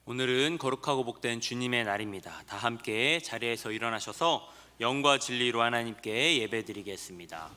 오늘은 거룩하고 복된 주님의 날입니다. 다 함께 자리에서 일어나셔서 영과 진리로 하나님께 예배드리겠습니다.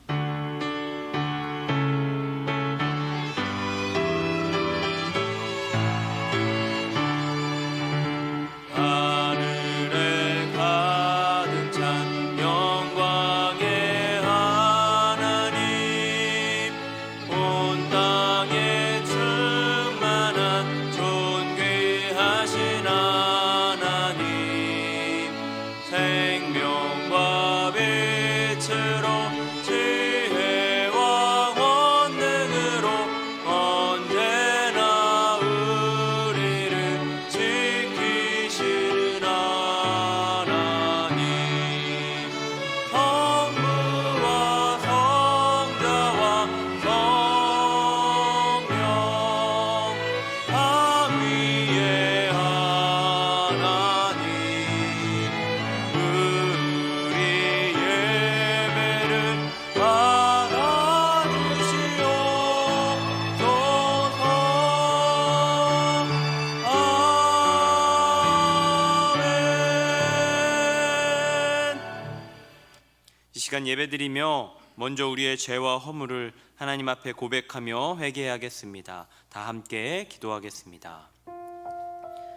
시간 예배드리며 먼저 우리의 죄와 허물을 하나님 앞에 고백하며 회개하겠습니다. 다 함께 기도하겠습니다.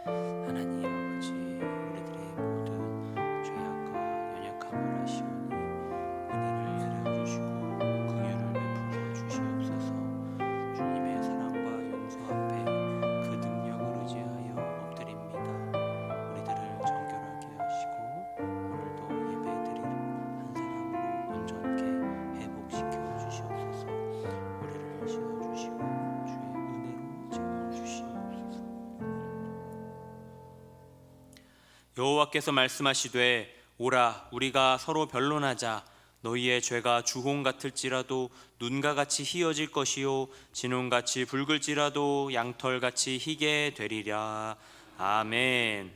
하나님 아버지, 우리들의 모든 죄악과 연약함을 아시오니 은혜를 내려주시고 긍휼을 베풀어 주시옵소서. 주님의 사랑과 용서 앞에 그 능력을 의지하여 엎드립니다. 우리들을 정결하게 하시고 오늘도 예배드리는 온전케 회복시켜 주시옵소서. 우리를 지어주시고 주의 은혜로 채워주시옵소서. 여호와께서 말씀하시되 오라 우리가 서로 변론하자. 너희의 죄가 주홍 같을지라도 눈과 같이 희어질 것이요 진홍같이 붉을지라도 양털같이 희게 되리라. 아멘.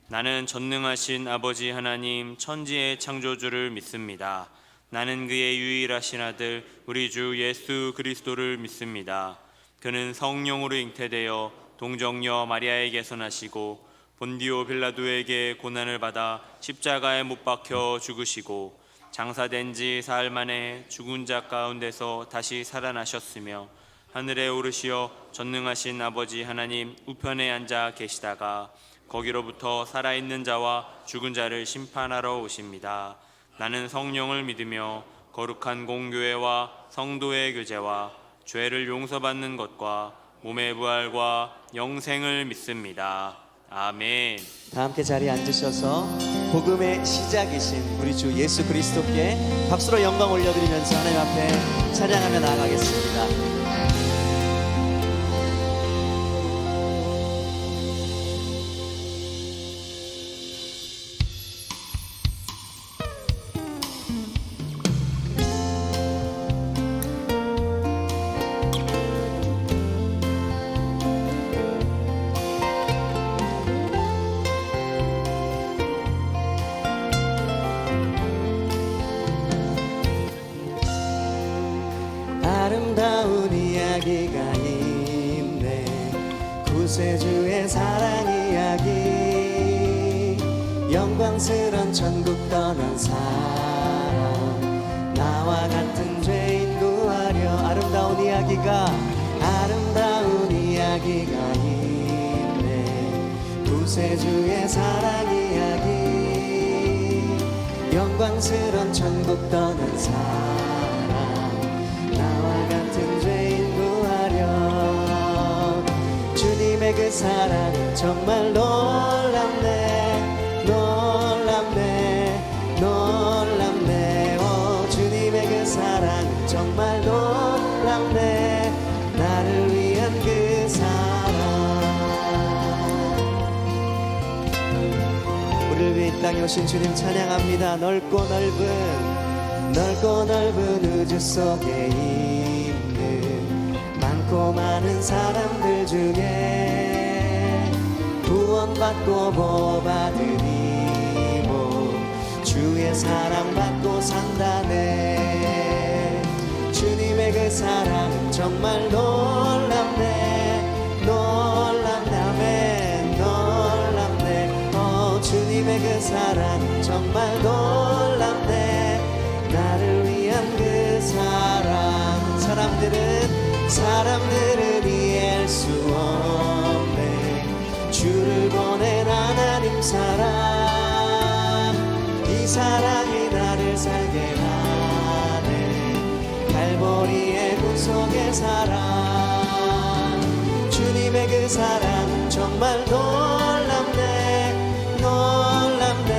나는 전능하신 아버지 하나님 천지의 창조주를 믿습니다. 나는 그의 유일하신 아들 우리 주 예수 그리스도를 믿습니다. 그는 성령으로 잉태되어 동정녀 마리아에게서 나시고 본디오 빌라도에게 고난을 받아 십자가에 못 박혀 죽으시고 장사된 지 사흘 만에 죽은 자 가운데서 다시 살아나셨으며 하늘에 오르시어 전능하신 아버지 하나님 우편에 앉아 계시다가 거기로부터 살아있는 자와 죽은 자를 심판하러 오십니다. 나는 성령을 믿으며 거룩한 공교회와 성도의 교제와 죄를 용서받는 것과 몸의 부활과 영생을 믿습니다. 아멘. 다 함께 자리에 앉으셔서 복음의 시작이신 우리 주 예수 그리스도께 박수로 영광 올려드리면서 하나님 앞에 찬양하며 나아가겠습니다. 아름다운 이야기가 있네. 구세주의 사랑 이야기. 영광스런 천국 떠난 사람 나와 같은 죄인 구하려. 아름다운 이야기가 있네. 구세주의 사랑 이야기. 영광스런 천국 떠난 사람 주님의 그 사랑 정말 놀랍네. 놀랍네. 놀랍네. 오 주님의 그 사랑 정말 놀랍네. 나를 위한 그 사랑. 우리를 위해 이 땅에 오신 주님 찬양합니다. 넓고 넓은 우주 속에 있는 많고 많은 사람들 중에 구원받고 복받으니 주의 사랑받고 산다네. 주님의 그 사랑은 정말 놀랍네. 놀랍네. 아멘. 놀랍네. 정말 놀랍네. 나를 위한 그 사랑, 사람들은 이해할 수 없네. 주를 보낸 하나님 사랑, 이 사랑이 나를 살게 하네. 갈보리의 구속의 사랑, 주님의 그 사랑 정말 놀랍네. 놀랍네,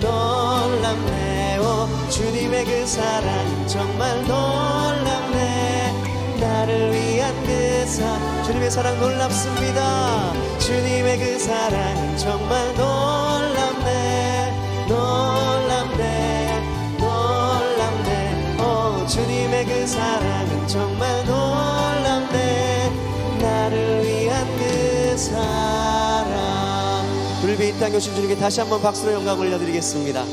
놀랍네. 오, 주님의 그 사랑 정말 놀랍네. 나를 위한 그 사랑, 주님의 사랑 놀랍습니다. 주님의 그 사랑 정말 놀랍네. 놀랍네, 놀랍네. 오, 주님의 그 사랑은 정말 놀랍네. 나를 위한 그 사랑. 불비 이 땅에 오신 주님께 다시 한번 박수로 영광 올려드리겠습니다.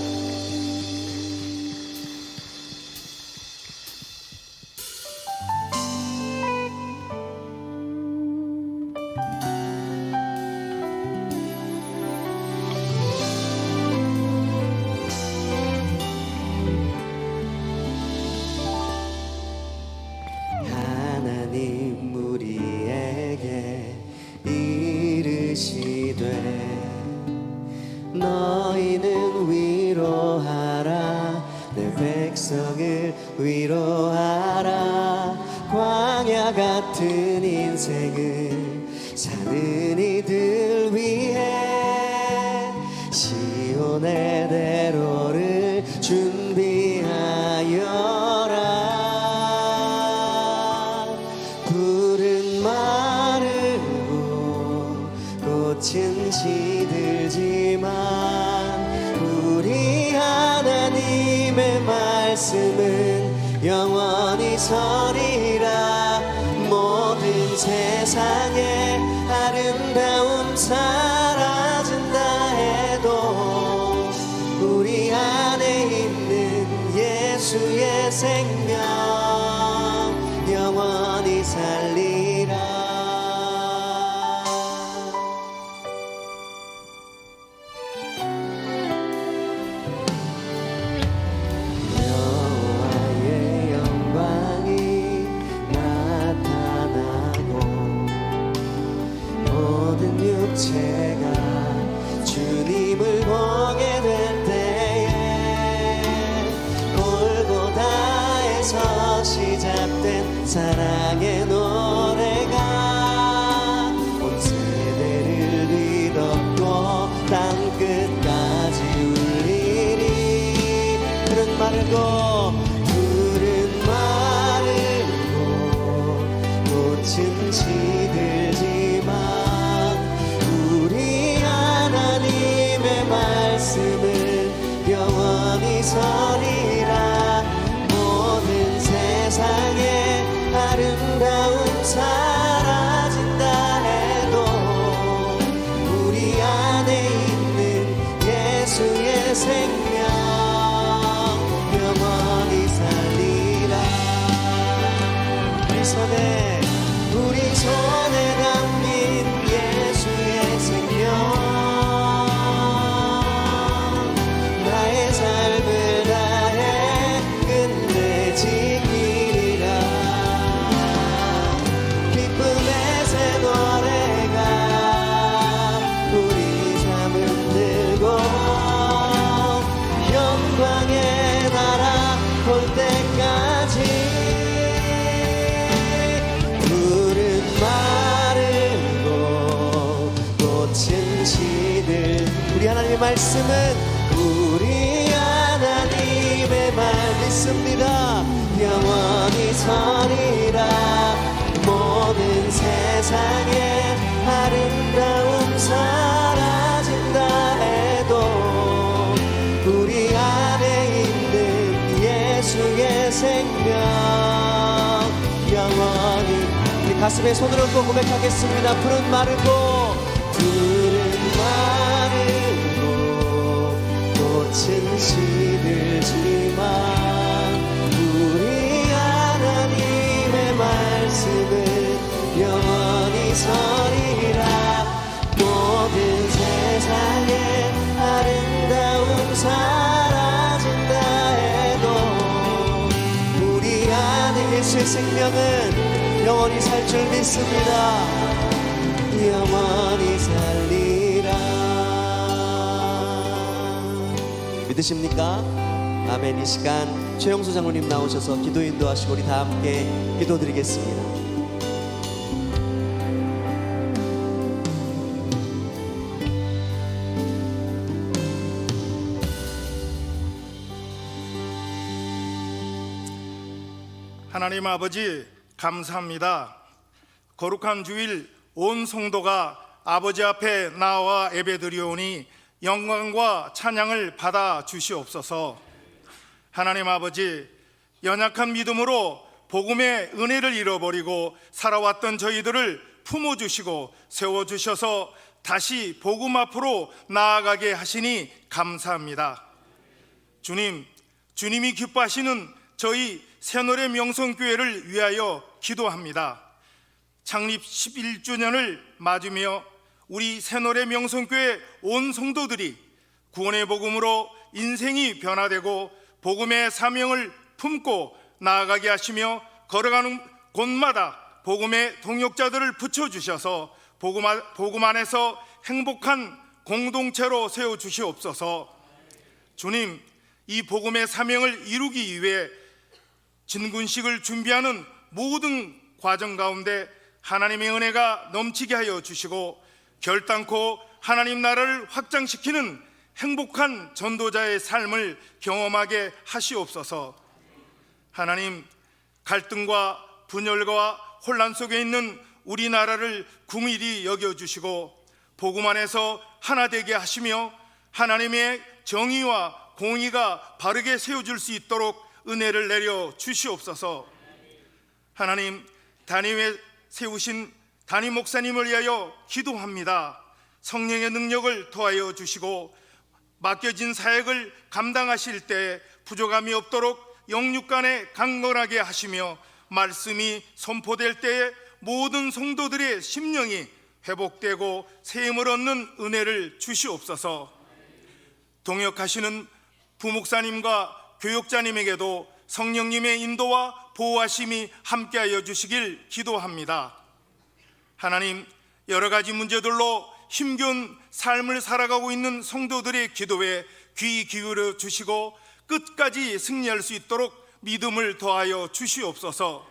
하나님 우리에게 이르시되 너희는 위로하라. 내 백성을 위로하라. 광야 같은 인생을 사는 이들 위해 시온의 대로를 준비하여라. 푸른 마르고 꽃은 시들지만 우리 하나님의 말씀은 영원히 서리라. 모든 세상에 아름다움 사라진다 해도 우리 안에 있는 예수의 생명 영원히 살리라. 여호와의 영광이 나타나고 모든 육체가 주님을 보게 될 때에 골고다에서 시작된 사랑의 노래가 온 세대를 뒤덮고 땅끝까지 울리리. 푸른 마르고 꽃은 시들지만 우리 하나님의 말씀은 영원히 서리라. 모든 세상에 아름다움 사라진다 해도 우리 안에 있는 예수의 생명 영원히 살리라. 우리 손에 담긴 예수의 생명 나의 삶을 다해 끝내 지키리라. 기쁨의 새 노래가 우리 삶을 들고 영광의 나라 올 때까지 푸른 마르고 꽃은 시들 우리 하나님의 말씀은 우리 하나님의 말 믿습니다. 영원히 서리라. 모든 세상에 아름다움 사라진다 해도 우리 안에 있는 예수의 생명 영원히. 우리 가슴에 손을 얹고 고백하겠습니다. 푸른 마르고 꽃은 시들지만 우리 하나님의 말씀은 영원히 서리라. 모든 세상에 아름다움 성령은 영원히 살 줄 믿습니다. 영원히 살리라. 믿으십니까? 아멘. 이 시간 최영수 장로님 나오셔서 기도 인도하시고 우리 다 함께 기도드리겠습니다. 하나님 아버지 감사합니다. 거룩한 주일 온 성도가 아버지 앞에 나와 예배드리오니 영광과 찬양을 받아 주시옵소서. 하나님 아버지, 연약한 믿음으로 복음의 은혜를 잃어버리고 살아왔던 저희들을 품어주시고 세워주셔서 다시 복음 앞으로 나아가게 하시니 감사합니다. 주님, 주님이 기뻐하시는 저희 새노래 명성교회를 위하여 기도합니다. 창립 11주년을 맞으며 우리 새노래 명성교회 온 성도들이 구원의 복음으로 인생이 변화되고 복음의 사명을 품고 나아가게 하시며 걸어가는 곳마다 복음의 동역자들을 붙여주셔서 복음 안에서 행복한 공동체로 세워주시옵소서. 주님, 이 복음의 사명을 이루기 위해 진군식을 준비하는 모든 과정 가운데 하나님의 은혜가 넘치게 하여 주시고 결단코 하나님 나라를 확장시키는 행복한 전도자의 삶을 경험하게 하시옵소서. 하나님, 갈등과 분열과 혼란 속에 있는 우리나라를 긍휼히 여겨주시고 복음 안에서 하나 되게 하시며 하나님의 정의와 공의가 바르게 세워질 수 있도록 은혜를 내려 주시옵소서. 하나님, 단임에 세우신 담임 목사님을 위하여 기도합니다. 성령의 능력을 더하여 주시고 맡겨진 사역을 감당하실 때 부족함이 없도록 영육간에 강건하게 하시며 말씀이 선포될 때에 모든 성도들의 심령이 회복되고 새 힘을 얻는 은혜를 주시옵소서. 동역하시는 부목사님과 교육자님에게도 성령님의 인도와 보호하심이 함께하여 주시길 기도합니다. 하나님, 여러 가지 문제들로 힘겨운 삶을 살아가고 있는 성도들의 기도에 귀 기울여 주시고 끝까지 승리할 수 있도록 믿음을 더하여 주시옵소서.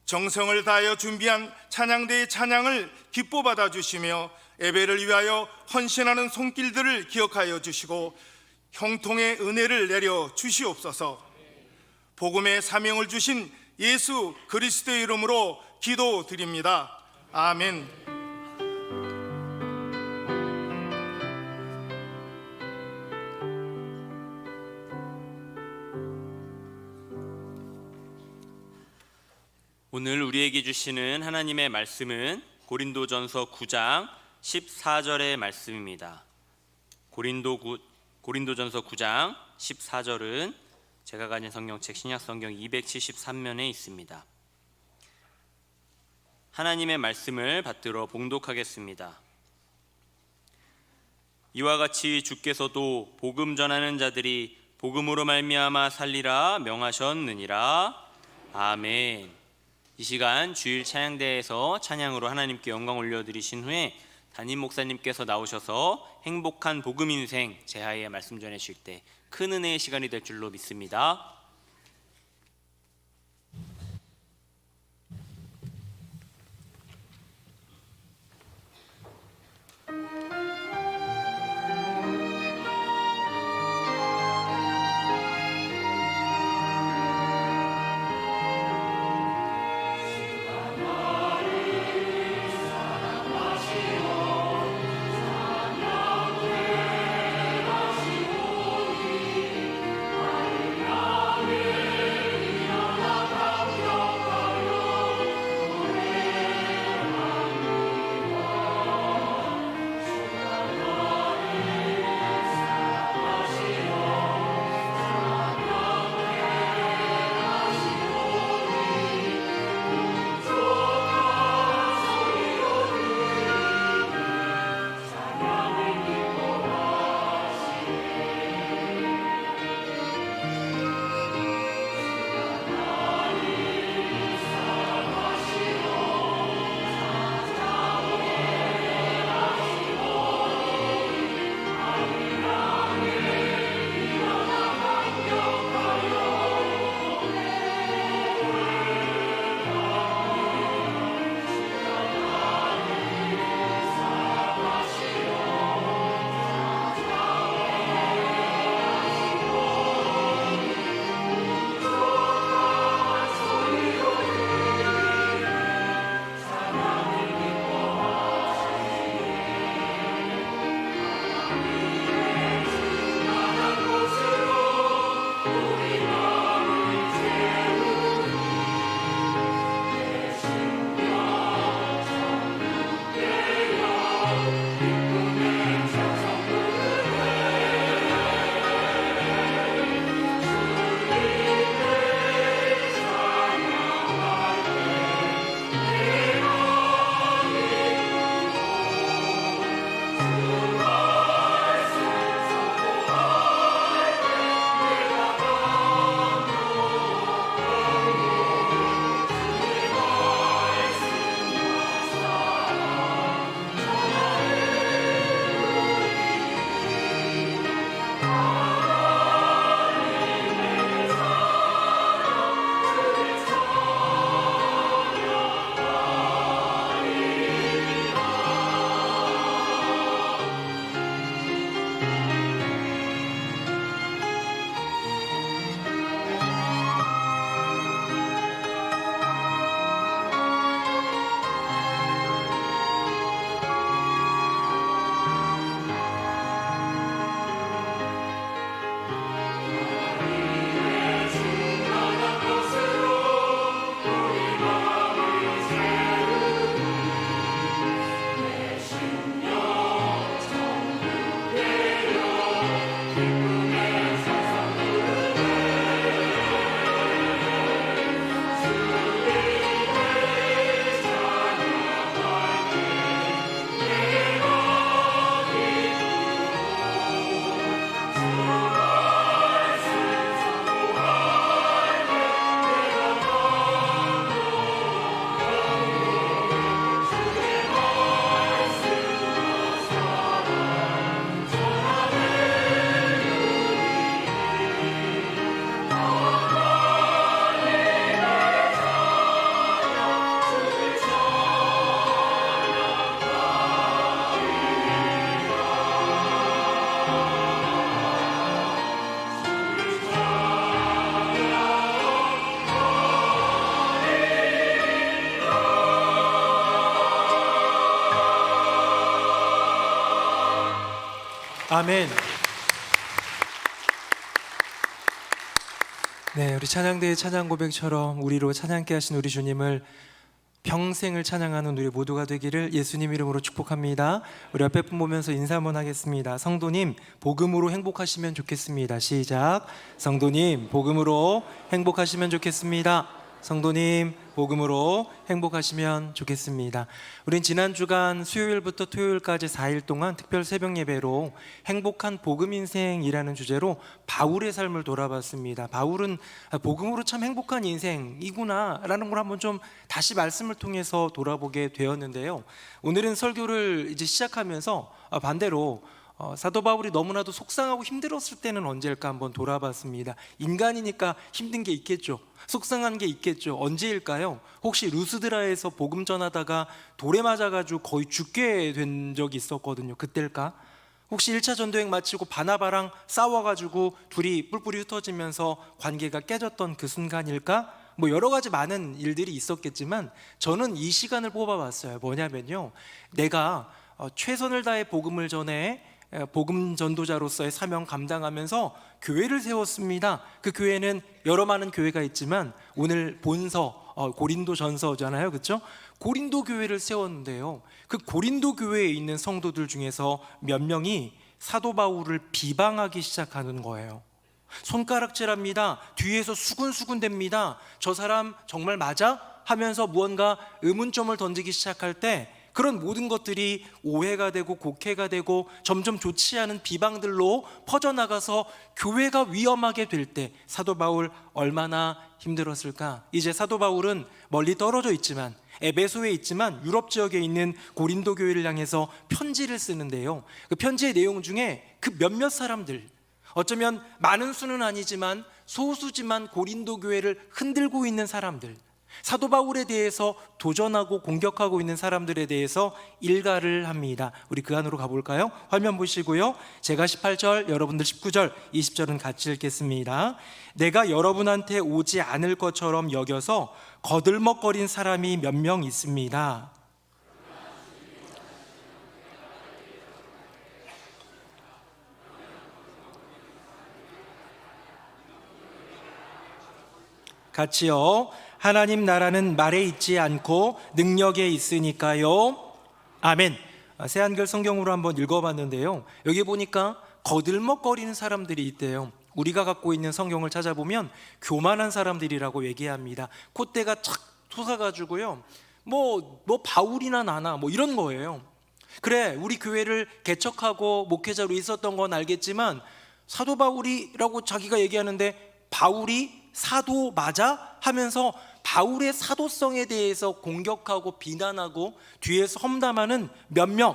정성을 다하여 준비한 찬양대의 찬양을 기뻐 받아 주시며 예배를 위하여 헌신하는 손길들을 기억하여 주시고 형통의 은혜를 내려 주시옵소서. 복음의 사명을 주신 예수 그리스도의 이름으로 기도드립니다. 아멘. 오늘 우리에게 주시는 하나님의 말씀은 고린도전서 9장 14절의 말씀입니다. 고린도전서 9장 14절은 제가 가진 성경책 신약성경 273면에 있습니다. 하나님의 말씀을 받들어 봉독하겠습니다. 이와 같이 주께서도 복음 전하는 자들이 복음으로 말미암아 살리라 명하셨느니라. 아멘. 이 시간 주일 찬양대에서 찬양으로 하나님께 영광 올려드리신 후에 담임 목사님께서 나오셔서 행복한 복음 인생 제하에 말씀 전해주실 때 큰 은혜의 시간이 될 줄로 믿습니다. 나 아멘. 네, 우리 찬양대의 찬양 고백처럼 우리로 찬양케 하신 우리 주님을 평생을 찬양하는 우리 모두가 되기를 예수님 이름으로 축복합니다. 우리 옆에 분 보면서 인사 한번 하겠습니다. 성도님, 복음으로 행복하시면 좋겠습니다. 시작. 성도님, 복음으로 행복하시면 좋겠습니다. 성도님, 복음으로 행복하시면 좋겠습니다. 우린 지난 주간 수요일부터 토요일까지 4일 동안 특별 새벽 예배로 행복한 복음 인생이라는 주제로 바울의 삶을 돌아봤습니다. 바울은 복음으로 참 행복한 인생이구나라는 걸 한번 좀 다시 말씀을 통해서 돌아보게 되었는데요. 오늘은 설교를 이제 시작하면서 반대로 사도 바울이 너무나도 속상하고 힘들었을 때는 언제일까 한번 돌아봤습니다. 인간이니까 힘든 게 있겠죠. 속상한 게 있겠죠. 언제일까요? 혹시 루스드라에서 복음 전하다가 돌에 맞아가지고 거의 죽게 된 적이 있었거든요. 그때일까? 혹시 1차 전도행 마치고 바나바랑 싸워가지고 둘이 뿔뿔이 흩어지면서 관계가 깨졌던 그 순간일까? 뭐 여러 가지 많은 일들이 있었겠지만 저는 이 시간을 뽑아봤어요. 뭐냐면요, 내가 최선을 다해 복음을 전해 복음 전도자로서의 사명 감당하면서 교회를 세웠습니다. 그 교회는 여러 많은 교회가 있지만 오늘 본서 고린도 전서잖아요, 그렇죠? 고린도 교회를 세웠는데요, 그 고린도 교회에 있는 성도들 중에서 몇 명이 사도 바울을 비방하기 시작하는 거예요. 손가락질합니다. 뒤에서 수군수군 됩니다. 저 사람 정말 맞아? 하면서 무언가 의문점을 던지기 시작할 때 그런 모든 것들이 오해가 되고 곡해가 되고 점점 좋지 않은 비방들로 퍼져나가서 교회가 위험하게 될 때 사도 바울 얼마나 힘들었을까? 이제 사도 바울은 멀리 떨어져 있지만, 에베소에 있지만 유럽 지역에 있는 고린도 교회를 향해서 편지를 쓰는데요, 그 편지의 내용 중에 그 몇몇 사람들, 어쩌면 많은 수는 아니지만 소수지만 고린도 교회를 흔들고 있는 사람들, 사도 바울에 대해서 도전하고 공격하고 있는 사람들에 대해서 일가를 합니다. 우리 그 안으로 가볼까요? 화면 보시고요, 제가 18절, 여러분들 19절, 20절은 같이 읽겠습니다. 내가 여러분한테 오지 않을 것처럼 여겨서 거들먹거린 사람이 몇 명 있습니다. 같이요. 하나님 나라는 말에 있지 않고 능력에 있으니까요. 아멘. 새한글 성경으로 한번 읽어봤는데요, 여기 보니까 거들먹거리는 사람들이 있대요. 우리가 갖고 있는 성경을 찾아보면 교만한 사람들이라고 얘기합니다. 콧대가 착 솟아가지고요, 뭐 바울이나 나나 뭐 이런 거예요. 그래, 우리 교회를 개척하고 목회자로 있었던 건 알겠지만 사도 바울이라고 자기가 얘기하는데 바울이 사도 맞아? 하면서 바울의 사도성에 대해서 공격하고 비난하고 뒤에서 험담하는 몇 명,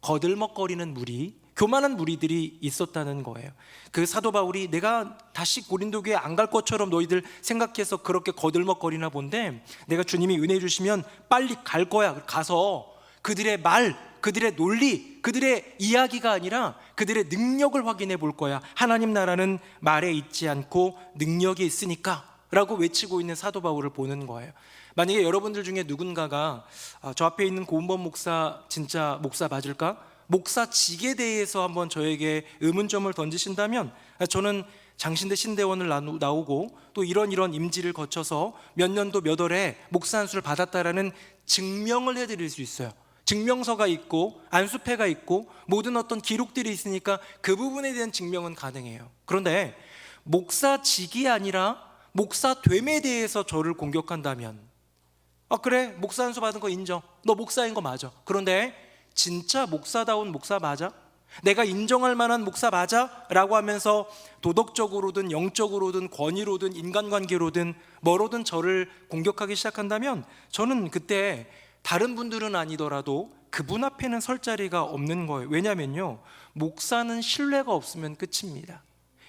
거들먹거리는 무리, 교만한 무리들이 있었다는 거예요. 그 사도 바울이 내가 다시 고린도 교회 안 갈 것처럼 너희들 생각해서 그렇게 거들먹거리나 본데 내가 주님이 은혜 주시면 빨리 갈 거야. 가서 그들의 말, 그들의 논리, 그들의 이야기가 아니라 그들의 능력을 확인해 볼 거야. 하나님 나라는 말에 있지 않고 능력이 있으니까 라고 외치고 있는 사도 바울을 보는 거예요. 만약에 여러분들 중에 누군가가 저 앞에 있는 고은범 목사 진짜 목사 맞을까? 목사직에 대해서 한번 저에게 의문점을 던지신다면 저는 장신대 신대원을 나오고 또 이런 임지를 거쳐서 몇 년도 몇 월에 목사 안수를 받았다라는 증명을 해드릴 수 있어요. 증명서가 있고 안수패가 있고 모든 어떤 기록들이 있으니까 그 부분에 대한 증명은 가능해요. 그런데 목사직이 아니라 목사됨에 대해서 저를 공격한다면 그래, 목사 안수 받은 거 인정, 너 목사인 거 맞아. 그런데 진짜 목사다운 목사 맞아? 내가 인정할 만한 목사 맞아? 라고 하면서 도덕적으로든 영적으로든 권위로든 인간관계로든 뭐로든 저를 공격하기 시작한다면 저는 그때 다른 분들은 아니더라도 그분 앞에는 설 자리가 없는 거예요. 왜냐면요, 목사는 신뢰가 없으면 끝입니다.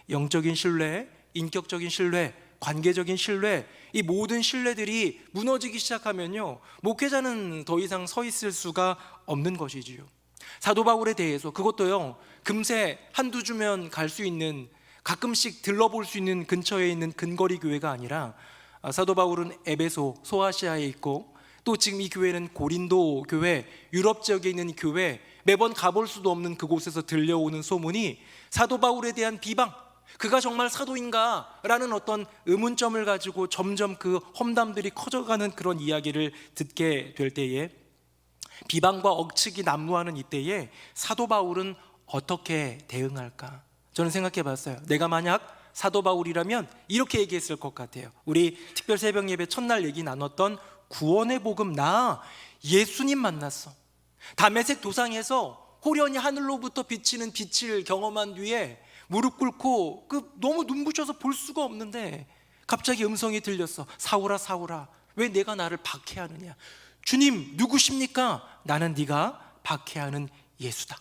영적인 신뢰, 인격적인 신뢰, 관계적인 신뢰, 이 모든 신뢰들이 무너지기 시작하면요, 목회자는 더 이상 서 있을 수가 없는 것이지요. 사도 바울에 대해서 그것도요, 금세 한두 주면 갈 수 있는, 가끔씩 들러볼 수 있는 근처에 있는 근거리 교회가 아니라 사도 바울은 에베소, 소아시아에 있고 또 지금 이 교회는 고린도 교회, 유럽 지역에 있는 교회, 매번 가볼 수도 없는 그곳에서 들려오는 소문이 사도 바울에 대한 비방, 그가 정말 사도인가? 라는 어떤 의문점을 가지고 점점 그 험담들이 커져가는 그런 이야기를 듣게 될 때에, 비방과 억측이 난무하는 이때에 사도 바울은 어떻게 대응할까? 저는 생각해 봤어요. 내가 만약 사도 바울이라면 이렇게 얘기했을 것 같아요. 우리 특별 새벽 예배 첫날 얘기 나눴던 구원의 복음, 나 예수님 만났어. 다메섹 도상에서 호련히 하늘로부터 비치는 빛을 경험한 뒤에 무릎 꿇고 너무 눈부셔서 볼 수가 없는데 갑자기 음성이 들렸어. 사울아 사울아, 왜 내가 나를 박해하느냐? 주님 누구십니까? 나는 네가 박해하는 예수다.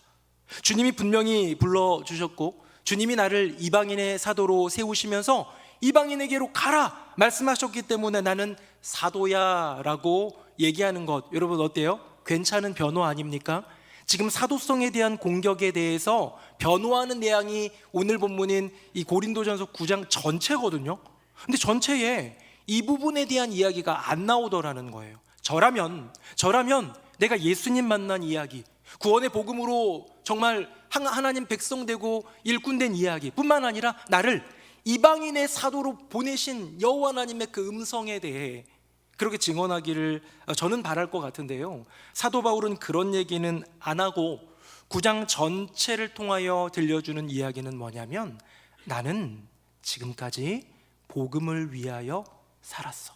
주님이 분명히 불러주셨고, 주님이 나를 이방인의 사도로 세우시면서 이방인에게로 가라 말씀하셨기 때문에 나는 사도야 라고 얘기하는 것, 여러분 어때요? 괜찮은 변호 아닙니까? 지금 사도성에 대한 공격에 대해서 변호하는 내용이 오늘 본문인 이 고린도전서 9장 전체거든요. 근데 전체에 이 부분에 대한 이야기가 안 나오더라는 거예요. 저라면 내가 예수님 만난 이야기, 구원의 복음으로 정말 하나님 백성 되고 일꾼 된 이야기 뿐만 아니라 나를 이방인의 사도로 보내신 여호와 하나님의 그 음성에 대해 그렇게 증언하기를 저는 바랄 것 같은데요, 사도 바울은 그런 얘기는 안 하고 9장 전체를 통하여 들려주는 이야기는 뭐냐면, 나는 지금까지 복음을 위하여 살았어.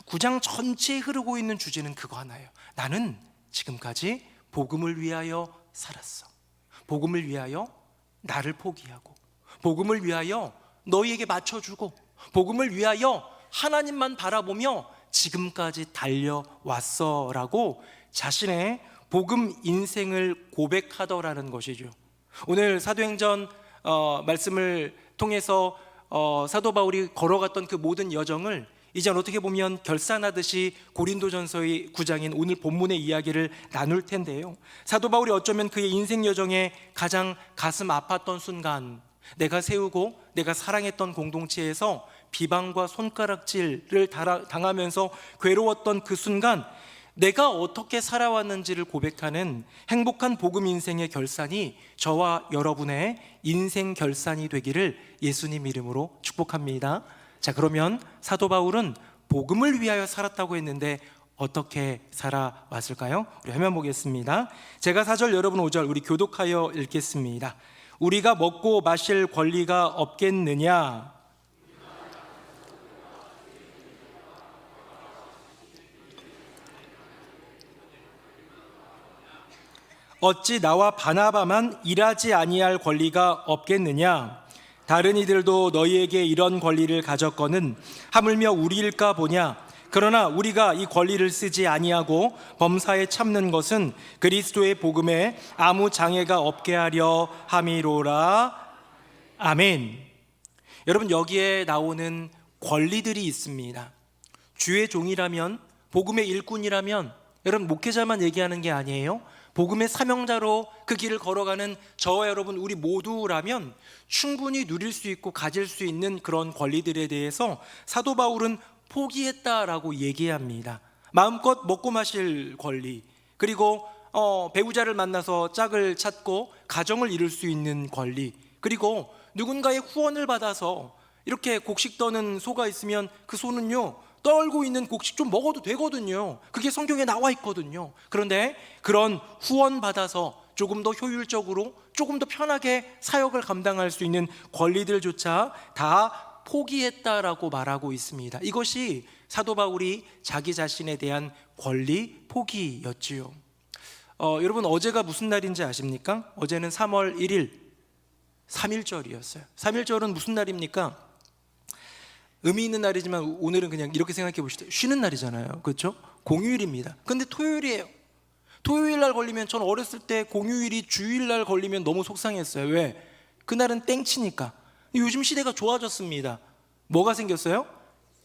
9장 전체에 흐르고 있는 주제는 그거 하나예요. 나는 지금까지 복음을 위하여 살았어. 복음을 위하여 나를 포기하고, 복음을 위하여 너희에게 맞춰주고, 복음을 위하여 하나님만 바라보며 지금까지 달려왔어 라고 자신의 복음 인생을 고백하더라는 것이죠. 오늘 사도행전 말씀을 통해서 사도 바울이 걸어갔던 그 모든 여정을 이제 어떻게 보면 결산하듯이 고린도전서의 9장인 오늘 본문의 이야기를 나눌 텐데요, 사도 바울이 어쩌면 그의 인생 여정에 가장 가슴 아팠던 순간, 내가 세우고 내가 사랑했던 공동체에서 비방과 손가락질을 당하면서 괴로웠던 그 순간, 내가 어떻게 살아왔는지를 고백하는 행복한 복음 인생의 결산이 저와 여러분의 인생 결산이 되기를 예수님 이름으로 축복합니다. 자, 그러면 사도 바울은 복음을 위하여 살았다고 했는데 어떻게 살아왔을까요? 우리 화면 보겠습니다. 제가 4절, 여러분 5절 우리 교독하여 읽겠습니다. 우리가 먹고 마실 권리가 없겠느냐? 어찌 나와 바나바만 일하지 아니할 권리가 없겠느냐? 다른 이들도 너희에게 이런 권리를 가졌거는 하물며 우리일까 보냐? 그러나 우리가 이 권리를 쓰지 아니하고 범사에 참는 것은 그리스도의 복음에 아무 장애가 없게 하려 함이로라. 아멘. 여러분, 여기에 나오는 권리들이 있습니다. 주의 종이라면, 복음의 일꾼이라면, 여러분 목회자만 얘기하는 게 아니에요. 복음의 사명자로 그 길을 걸어가는 저와 여러분 우리 모두라면 충분히 누릴 수 있고 가질 수 있는 그런 권리들에 대해서 사도 바울은 포기했다라고 얘기합니다. 마음껏 먹고 마실 권리, 그리고 배우자를 만나서 짝을 찾고 가정을 이룰 수 있는 권리, 그리고 누군가의 후원을 받아서 이렇게 곡식 떠는 소가 있으면 그 소는요, 떨고 있는 곡식 좀 먹어도 되거든요. 그게 성경에 나와 있거든요. 그런데 그런 후원 받아서 조금 더 효율적으로, 조금 더 편하게 사역을 감당할 수 있는 권리들조차 다 포기했다라고 말하고 있습니다. 이것이 사도 바울이 자기 자신에 대한 권리 포기였지요. 여러분, 어제가 무슨 날인지 아십니까? 어제는 3월 1일 3.1절이었어요. 3.1절은 무슨 날입니까? 의미 있는 날이지만 오늘은 그냥 이렇게 생각해 보시죠. 쉬는 날이잖아요, 그렇죠? 공휴일입니다. 근데 토요일이에요. 토요일 날 걸리면, 전 어렸을 때 공휴일이 주일 날 걸리면 너무 속상했어요. 왜? 그날은 땡치니까. 요즘 시대가 좋아졌습니다. 뭐가 생겼어요?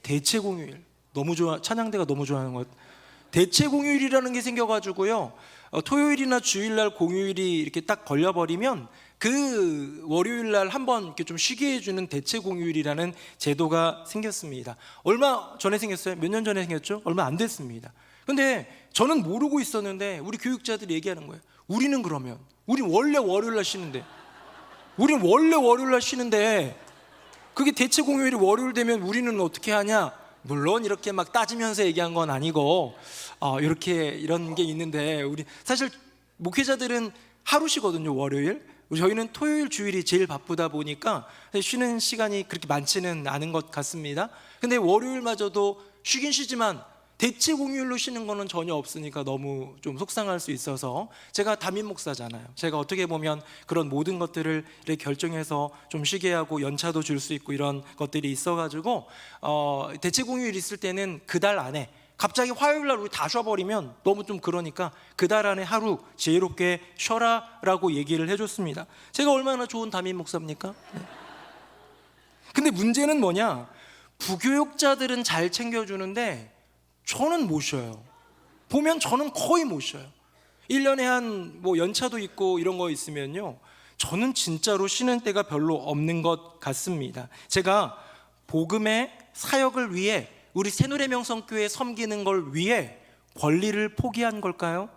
대체 공휴일. 너무 좋아, 찬양대가 너무 좋아하는 것. 대체 공휴일이라는 게 생겨가지고요, 토요일이나 주일날 공휴일이 이렇게 딱 걸려버리면 그 월요일날 한번 이렇게 좀 쉬게 해주는 대체 공휴일이라는 제도가 생겼습니다. 얼마 전에 생겼어요? 몇 년 전에 생겼죠? 얼마 안 됐습니다. 근데 저는 모르고 있었는데 우리 교육자들이 얘기하는 거예요. 우리는 원래 월요일 날 쉬는데 그게 대체 공휴일이 월요일 되면 우리는 어떻게 하냐? 물론 이렇게 막 따지면서 얘기한 건 아니고 이런 게 있는데, 우리 사실 목회자들은 하루 쉬거든요, 월요일. 저희는 토요일 주일이 제일 바쁘다 보니까 쉬는 시간이 그렇게 많지는 않은 것 같습니다. 근데 월요일마저도 쉬긴 쉬지만 대체 공휴일로 쉬는 거는 전혀 없으니까 너무 좀 속상할 수 있어서, 제가 담임 목사잖아요. 제가 어떻게 보면 그런 모든 것들을 이렇게 결정해서 좀 쉬게 하고 연차도 줄 수 있고 이런 것들이 있어가지고 대체 공휴일 있을 때는 그 달 안에, 갑자기 화요일 날 우리 다 쉬어버리면 너무 좀 그러니까 그 달 안에 하루 지혜롭게 쉬어라라고 얘기를 해줬습니다. 제가 얼마나 좋은 담임 목사입니까? 네. 근데 문제는 뭐냐? 부교육자들은 잘 챙겨주는데 저는 못 쉬어요. 보면 저는 거의 못 쉬어요. 1년에 한 연차도 있고 이런 거 있으면요, 저는 진짜로 쉬는 때가 별로 없는 것 같습니다. 제가 복음의 사역을 위해, 우리 새누리명성교회 섬기는 걸 위해 권리를 포기한 걸까요?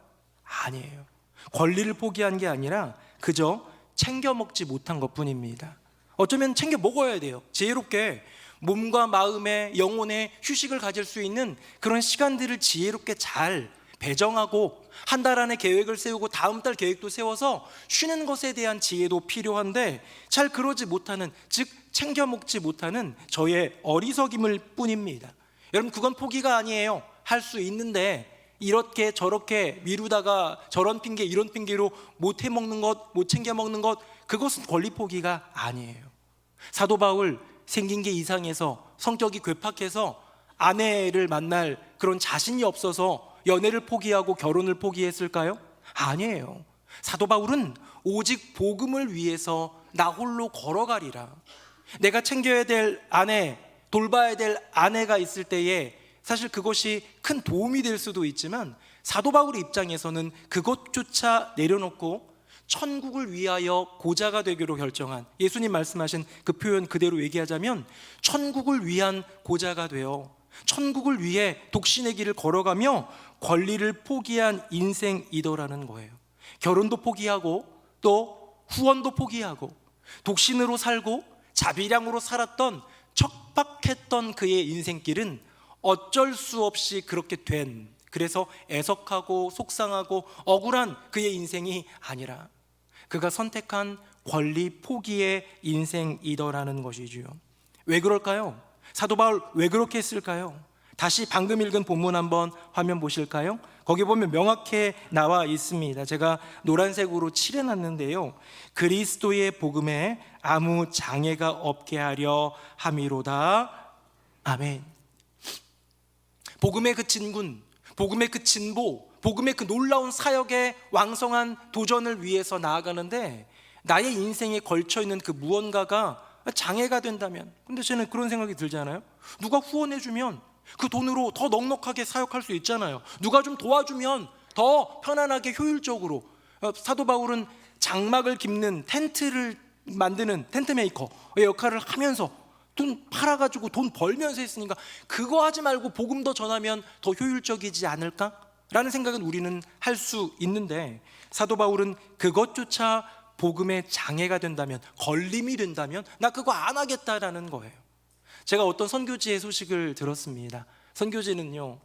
아니에요. 권리를 포기한 게 아니라 그저 챙겨 먹지 못한 것뿐입니다. 어쩌면 챙겨 먹어야 돼요. 지혜롭게 몸과 마음의 영혼의 휴식을 가질 수 있는 그런 시간들을 지혜롭게 잘 배정하고, 한 달 안에 계획을 세우고 다음 달 계획도 세워서 쉬는 것에 대한 지혜도 필요한데 잘 그러지 못하는, 즉 챙겨 먹지 못하는 저의 어리석임일 뿐입니다. 여러분, 그건 포기가 아니에요. 할 수 있는데 이렇게 저렇게 미루다가 저런 핑계 이런 핑계로 못 해먹는 것, 못 챙겨 먹는 것, 그것은 권리 포기가 아니에요. 사도 바울 생긴 게 이상해서, 성격이 괴팍해서 아내를 만날 그런 자신이 없어서 연애를 포기하고 결혼을 포기했을까요? 아니에요. 사도 바울은 오직 복음을 위해서 나 홀로 걸어가리라. 내가 챙겨야 될 아내, 돌봐야 될 아내가 있을 때에 사실 그것이 큰 도움이 될 수도 있지만, 사도 바울의 입장에서는 그것조차 내려놓고 천국을 위하여 고자가 되기로 결정한, 예수님 말씀하신 그 표현 그대로 얘기하자면 천국을 위한 고자가 되어 천국을 위해 독신의 길을 걸어가며 권리를 포기한 인생이더라는 거예요. 결혼도 포기하고 또 후원도 포기하고 독신으로 살고 자비량으로 살았던 척박했던 그의 인생길은 어쩔 수 없이 그렇게 된, 그래서 애석하고 속상하고 억울한 그의 인생이 아니라 그가 선택한 권리 포기의 인생이더라는 것이지요. 왜 그럴까요? 사도 바울 왜 그렇게 했을까요? 다시 방금 읽은 본문 한번 화면 보실까요? 거기 보면 명확히 나와 있습니다. 제가 노란색으로 칠해놨는데요, 그리스도의 복음에 아무 장애가 없게 하려 함이로다. 아멘. 복음의 그 진군, 복음의 그 진보, 복음의 그 놀라운 사역의 왕성한 도전을 위해서 나아가는데 나의 인생에 걸쳐있는 그 무언가가 장애가 된다면, 근데 저는 그런 생각이 들잖아요. 누가 후원해주면 그 돈으로 더 넉넉하게 사역할 수 있잖아요. 누가 좀 도와주면 더 편안하게 효율적으로. 사도 바울은 장막을 깁는, 텐트를 만드는 텐트 메이커의 역할을 하면서 돈 팔아가지고 돈 벌면서 했으니까 그거 하지 말고 복음 더 전하면 더 효율적이지 않을까? 라는 생각은 우리는 할 수 있는데, 사도 바울은 그것조차 복음의 장애가 된다면, 걸림이 된다면 나 그거 안 하겠다라는 거예요. 제가 어떤 선교지의 소식을 들었습니다. 선교지는요,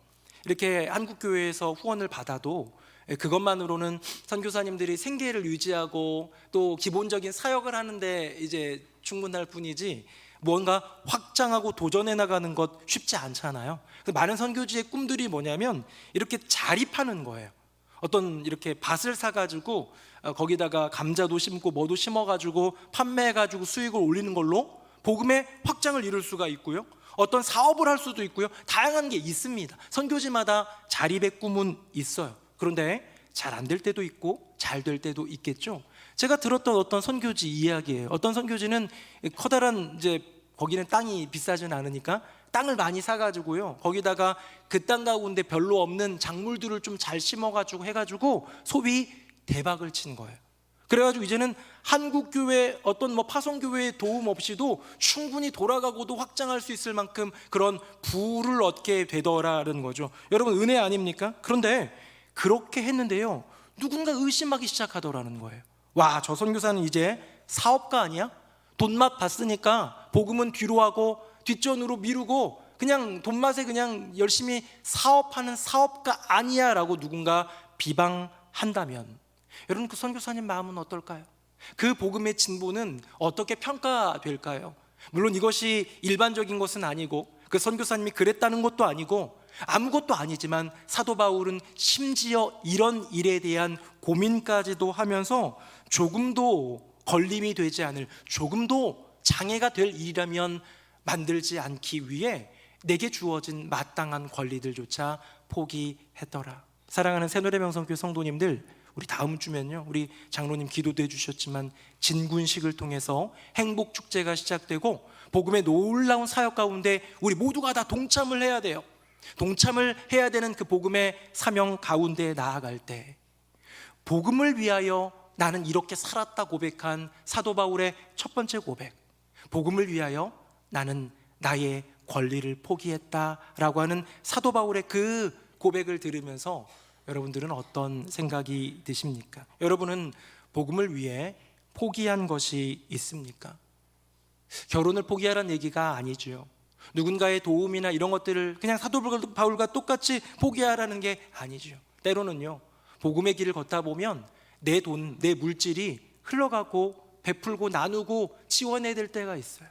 이렇게 한국교회에서 후원을 받아도 그것만으로는 선교사님들이 생계를 유지하고 또 기본적인 사역을 하는데 이제 충분할 뿐이지 뭔가 확장하고 도전해 나가는 것 쉽지 않잖아요. 많은 선교지의 꿈들이 뭐냐면 이렇게 자립하는 거예요. 어떤 이렇게 밭을 사가지고 거기다가 감자도 심고 뭐도 심어가지고 판매해가지고 수익을 올리는 걸로 복음의 확장을 이룰 수가 있고요, 어떤 사업을 할 수도 있고요, 다양한 게 있습니다. 선교지마다 자립의 꿈은 있어요. 그런데 잘 안 될 때도 있고 잘 될 때도 있겠죠. 제가 들었던 어떤 선교지 이야기예요. 어떤 선교지는 커다란, 이제 거기는 땅이 비싸진 않으니까 땅을 많이 사가지고요, 거기다가 그 땅 가운데 별로 없는 작물들을 좀 잘 심어가지고 해가지고 소위 대박을 친 거예요. 그래가지고 이제는 한국 교회 어떤 뭐 파송 교회의 도움 없이도 충분히 돌아가고도 확장할 수 있을 만큼 그런 부를 얻게 되더라는 거죠. 여러분, 은혜 아닙니까? 그런데 그렇게 했는데요, 누군가 의심하기 시작하더라는 거예요. 와, 저 선교사는 이제 사업가 아니야? 돈맛 봤으니까 복음은 뒤로 하고 뒷전으로 미루고 그냥 돈맛에 그냥 열심히 사업하는 사업가 아니야 라고 누군가 비방한다면, 여러분, 그 선교사님 마음은 어떨까요? 그 복음의 진보는 어떻게 평가될까요? 물론 이것이 일반적인 것은 아니고 그 선교사님이 그랬다는 것도 아니고 아무것도 아니지만 사도 바울은 심지어 이런 일에 대한 고민까지도 하면서 조금도 걸림이 되지 않을, 조금도 장애가 될 일이라면 만들지 않기 위해 내게 주어진 마땅한 권리들조차 포기했더라. 사랑하는 새노래명성교회 성도님들, 우리 다음 주면요, 우리 장로님 기도도 해주셨지만 진군식을 통해서 행복축제가 시작되고 복음의 놀라운 사역 가운데 우리 모두가 다 동참을 해야 돼요. 동참을 해야 되는 그 복음의 사명 가운데 나아갈 때, 복음을 위하여 나는 이렇게 살았다 고백한 사도 바울의 첫 번째 고백, 복음을 위하여 나는 나의 권리를 포기했다라고 하는 사도 바울의 그 고백을 들으면서 여러분들은 어떤 생각이 드십니까? 여러분은 복음을 위해 포기한 것이 있습니까? 결혼을 포기하라는 얘기가 아니죠. 누군가의 도움이나 이런 것들을 그냥 사도 바울과 똑같이 포기하라는 게 아니죠. 때로는요, 복음의 길을 걷다 보면 내 돈, 내 물질이 흘러가고 베풀고 나누고 지원해야 될 때가 있어요.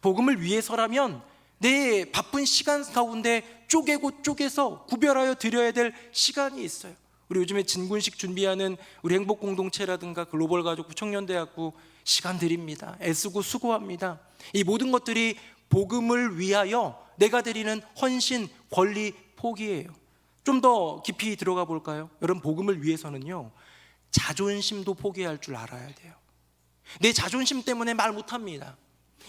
복음을 위해서라면 내 바쁜 시간 가운데 쪼개고 쪼개서 구별하여 드려야 될 시간이 있어요. 우리 요즘에 진군식 준비하는 우리 행복공동체라든가 글로벌가족부 청년대학부 시간 드립니다. 애쓰고 수고합니다. 이 모든 것들이 복음을 위하여 내가 드리는 헌신, 권리, 포기예요. 좀 더 깊이 들어가 볼까요? 여러분, 복음을 위해서는요, 자존심도 포기할 줄 알아야 돼요. 내 자존심 때문에 말 못합니다.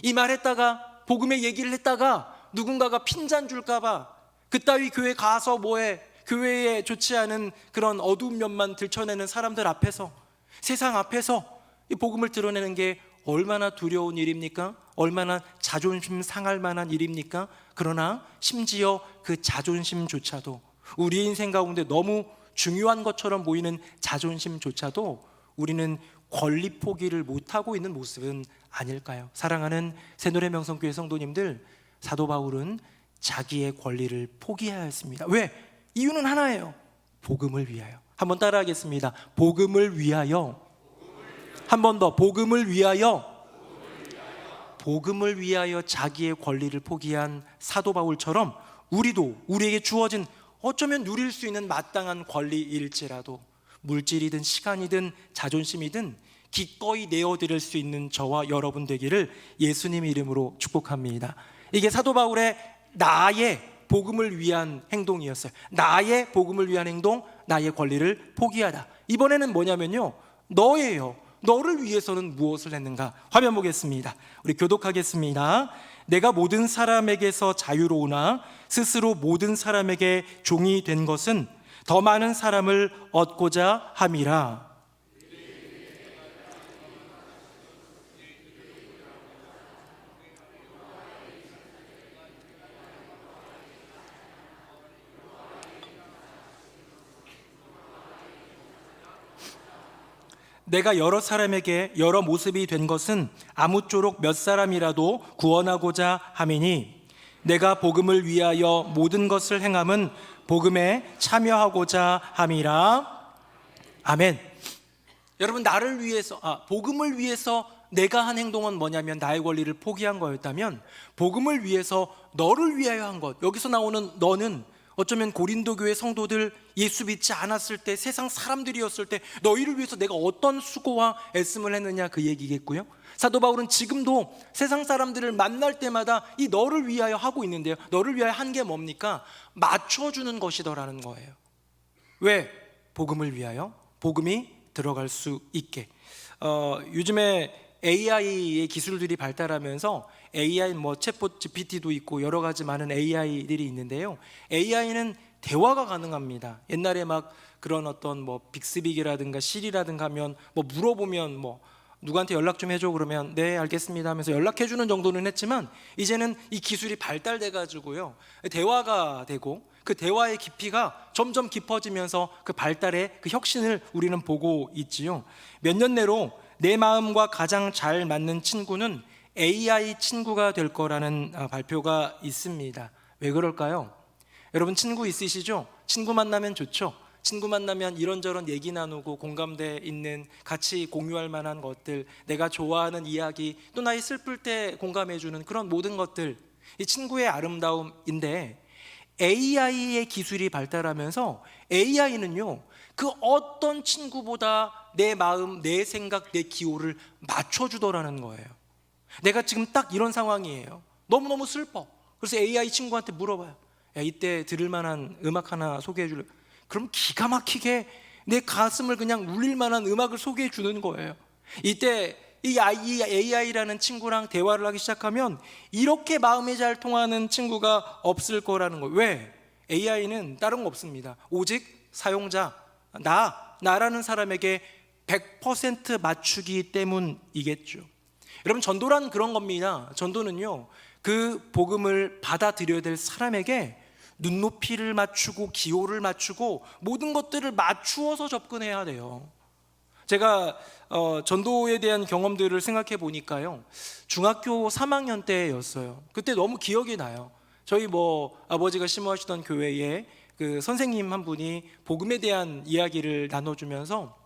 이 말했다가 복음의 얘기를 했다가 누군가가 핀잔 줄까봐 그따위 교회 가서 뭐해, 교회에 좋지 않은 그런 어두운 면만 들춰내는 사람들 앞에서, 세상 앞에서 이 복음을 드러내는 게 얼마나 두려운 일입니까? 얼마나 자존심 상할 만한 일입니까? 그러나 심지어 그 자존심조차도, 우리 인생 가운데 너무 중요한 것처럼 보이는 자존심조차도 우리는 권리 포기를 못하고 있는 모습은 아닐까요? 사랑하는 새노래명성교회 성도님들, 사도 바울은 자기의 권리를 포기해야 했습니다. 왜? 이유는 하나예요. 복음을 위하여. 한번 따라하겠습니다. 복음을 위하여. 한 번 더. 복음을 위하여. 복음을 위하여 자기의 권리를 포기한 사도 바울처럼 우리도 우리에게 주어진, 어쩌면 누릴 수 있는 마땅한 권리일지라도 물질이든 시간이든 자존심이든 기꺼이 내어드릴 수 있는 저와 여러분 되기를 예수님의 이름으로 축복합니다. 이게 사도 바울의 나의 복음을 위한 행동이었어요. 나의 복음을 위한 행동, 나의 권리를 포기하다. 이번에는 뭐냐면요, 너예요. 너를 위해서는 무엇을 했는가? 화면 보겠습니다. 우리 교독하겠습니다. 내가 모든 사람에게서 자유로우나 스스로 모든 사람에게 종이 된 것은 더 많은 사람을 얻고자 함이라. 내가 여러 사람에게 여러 모습이 된 것은 아무쪼록 몇 사람이라도 구원하고자 함이니, 내가 복음을 위하여 모든 것을 행함은 복음에 참여하고자 함이라. 아멘. 여러분, 나를 위해서, 복음을 위해서 내가 한 행동은 뭐냐면 나의 권리를 포기한 거였다면, 복음을 위해서 너를 위하여 한 것, 여기서 나오는 너는 어쩌면 고린도 교회 성도들, 예수 믿지 않았을 때, 세상 사람들이었을 때 너희를 위해서 내가 어떤 수고와 애씀을 했느냐, 그 얘기겠고요. 사도 바울은 지금도 세상 사람들을 만날 때마다 이 너를 위하여 하고 있는데요, 너를 위하여 한 게 뭡니까? 맞춰주는 것이더라는 거예요. 왜? 복음을 위하여, 복음이 들어갈 수 있게. 요즘에 AI의 기술들이 발달하면서 AI 챗봇 GPT도 있고 여러 가지 많은 AI들이 있는데요, AI는 대화가 가능합니다. 옛날에 막 그런 어떤 뭐 빅스빅이라든가 실이라든가 하면 뭐 물어보면 뭐 누구한테 연락 좀 해줘 그러면 네 알겠습니다 하면서 연락해주는 정도는 했지만, 이제는 이 기술이 발달돼 가지고요, 대화가 되고 그 대화의 깊이가 점점 깊어지면서 그 발달의 그 혁신을 우리는 보고 있지요. 몇 년 내로 내 마음과 가장 잘 맞는 친구는 AI 친구가 될 거라는 발표가 있습니다. 왜 그럴까요? 여러분 친구 있으시죠? 친구 만나면 좋죠. 친구 만나면 이런저런 얘기 나누고 공감대 있는, 같이 공유할 만한 것들, 내가 좋아하는 이야기, 또 나의 슬플 때 공감해주는 그런 모든 것들, 이 친구의 아름다움인데, AI의 기술이 발달하면서 AI는요 그 어떤 친구보다 내 마음, 내 생각, 내 기호를 맞춰주더라는 거예요. 내가 지금 딱 이런 상황이에요. 너무너무 슬퍼. 그래서 AI 친구한테 물어봐요. 야, 이때 들을 만한 음악 하나 소개해 줄래? 그럼 기가 막히게 내 가슴을 그냥 울릴 만한 음악을 소개해 주는 거예요. 이때 이 AI라는 친구랑 대화를 하기 시작하면 이렇게 마음이 잘 통하는 친구가 없을 거라는 거예요. 왜? AI는 다른 거 없습니다. 오직 사용자, 나라는 사람에게 100% 맞추기 때문이겠죠. 여러분 전도란 그런 겁니다. 전도는요 그 복음을 받아들여야 될 사람에게 눈높이를 맞추고 기호를 맞추고 모든 것들을 맞추어서 접근해야 돼요. 제가 전도에 대한 경험들을 생각해 보니까요, 중학교 3학년 때였어요. 그때 너무 기억이 나요. 저희 뭐 아버지가 심호하시던 교회에 그 선생님 한 분이 복음에 대한 이야기를 나눠주면서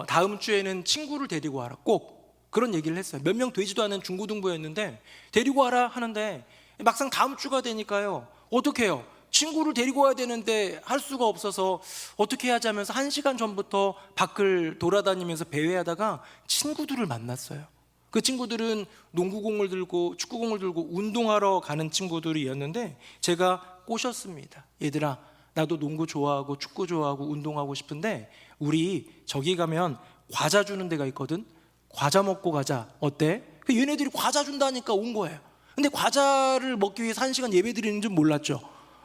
다음 주에는 친구를 데리고 와라, 꼭 그런 얘기를 했어요. 몇 명 되지도 않은 중고등부였는데 데리고 와라 하는데, 막상 다음 주가 되니까요 어떻게 해요? 친구를 데리고 와야 되는데 할 수가 없어서 어떻게 하지 하면서 1시간 전부터 밖을 돌아다니면서 배회하다가 친구들을 만났어요. 그 친구들은 농구공을 들고 축구공을 들고 운동하러 가는 친구들이었는데 제가 꼬셨습니다. 얘들아, 나도 농구 좋아하고 축구 좋아하고 운동하고 싶은데 우리 저기 가면 과자 주는 데가 있거든. 과자 먹고 가자. 어때? 얘네들이 과자 준다니까 온 거예요. 근데 과자를 먹기 위해서 1시간 예배 드리는 줄 몰랐죠.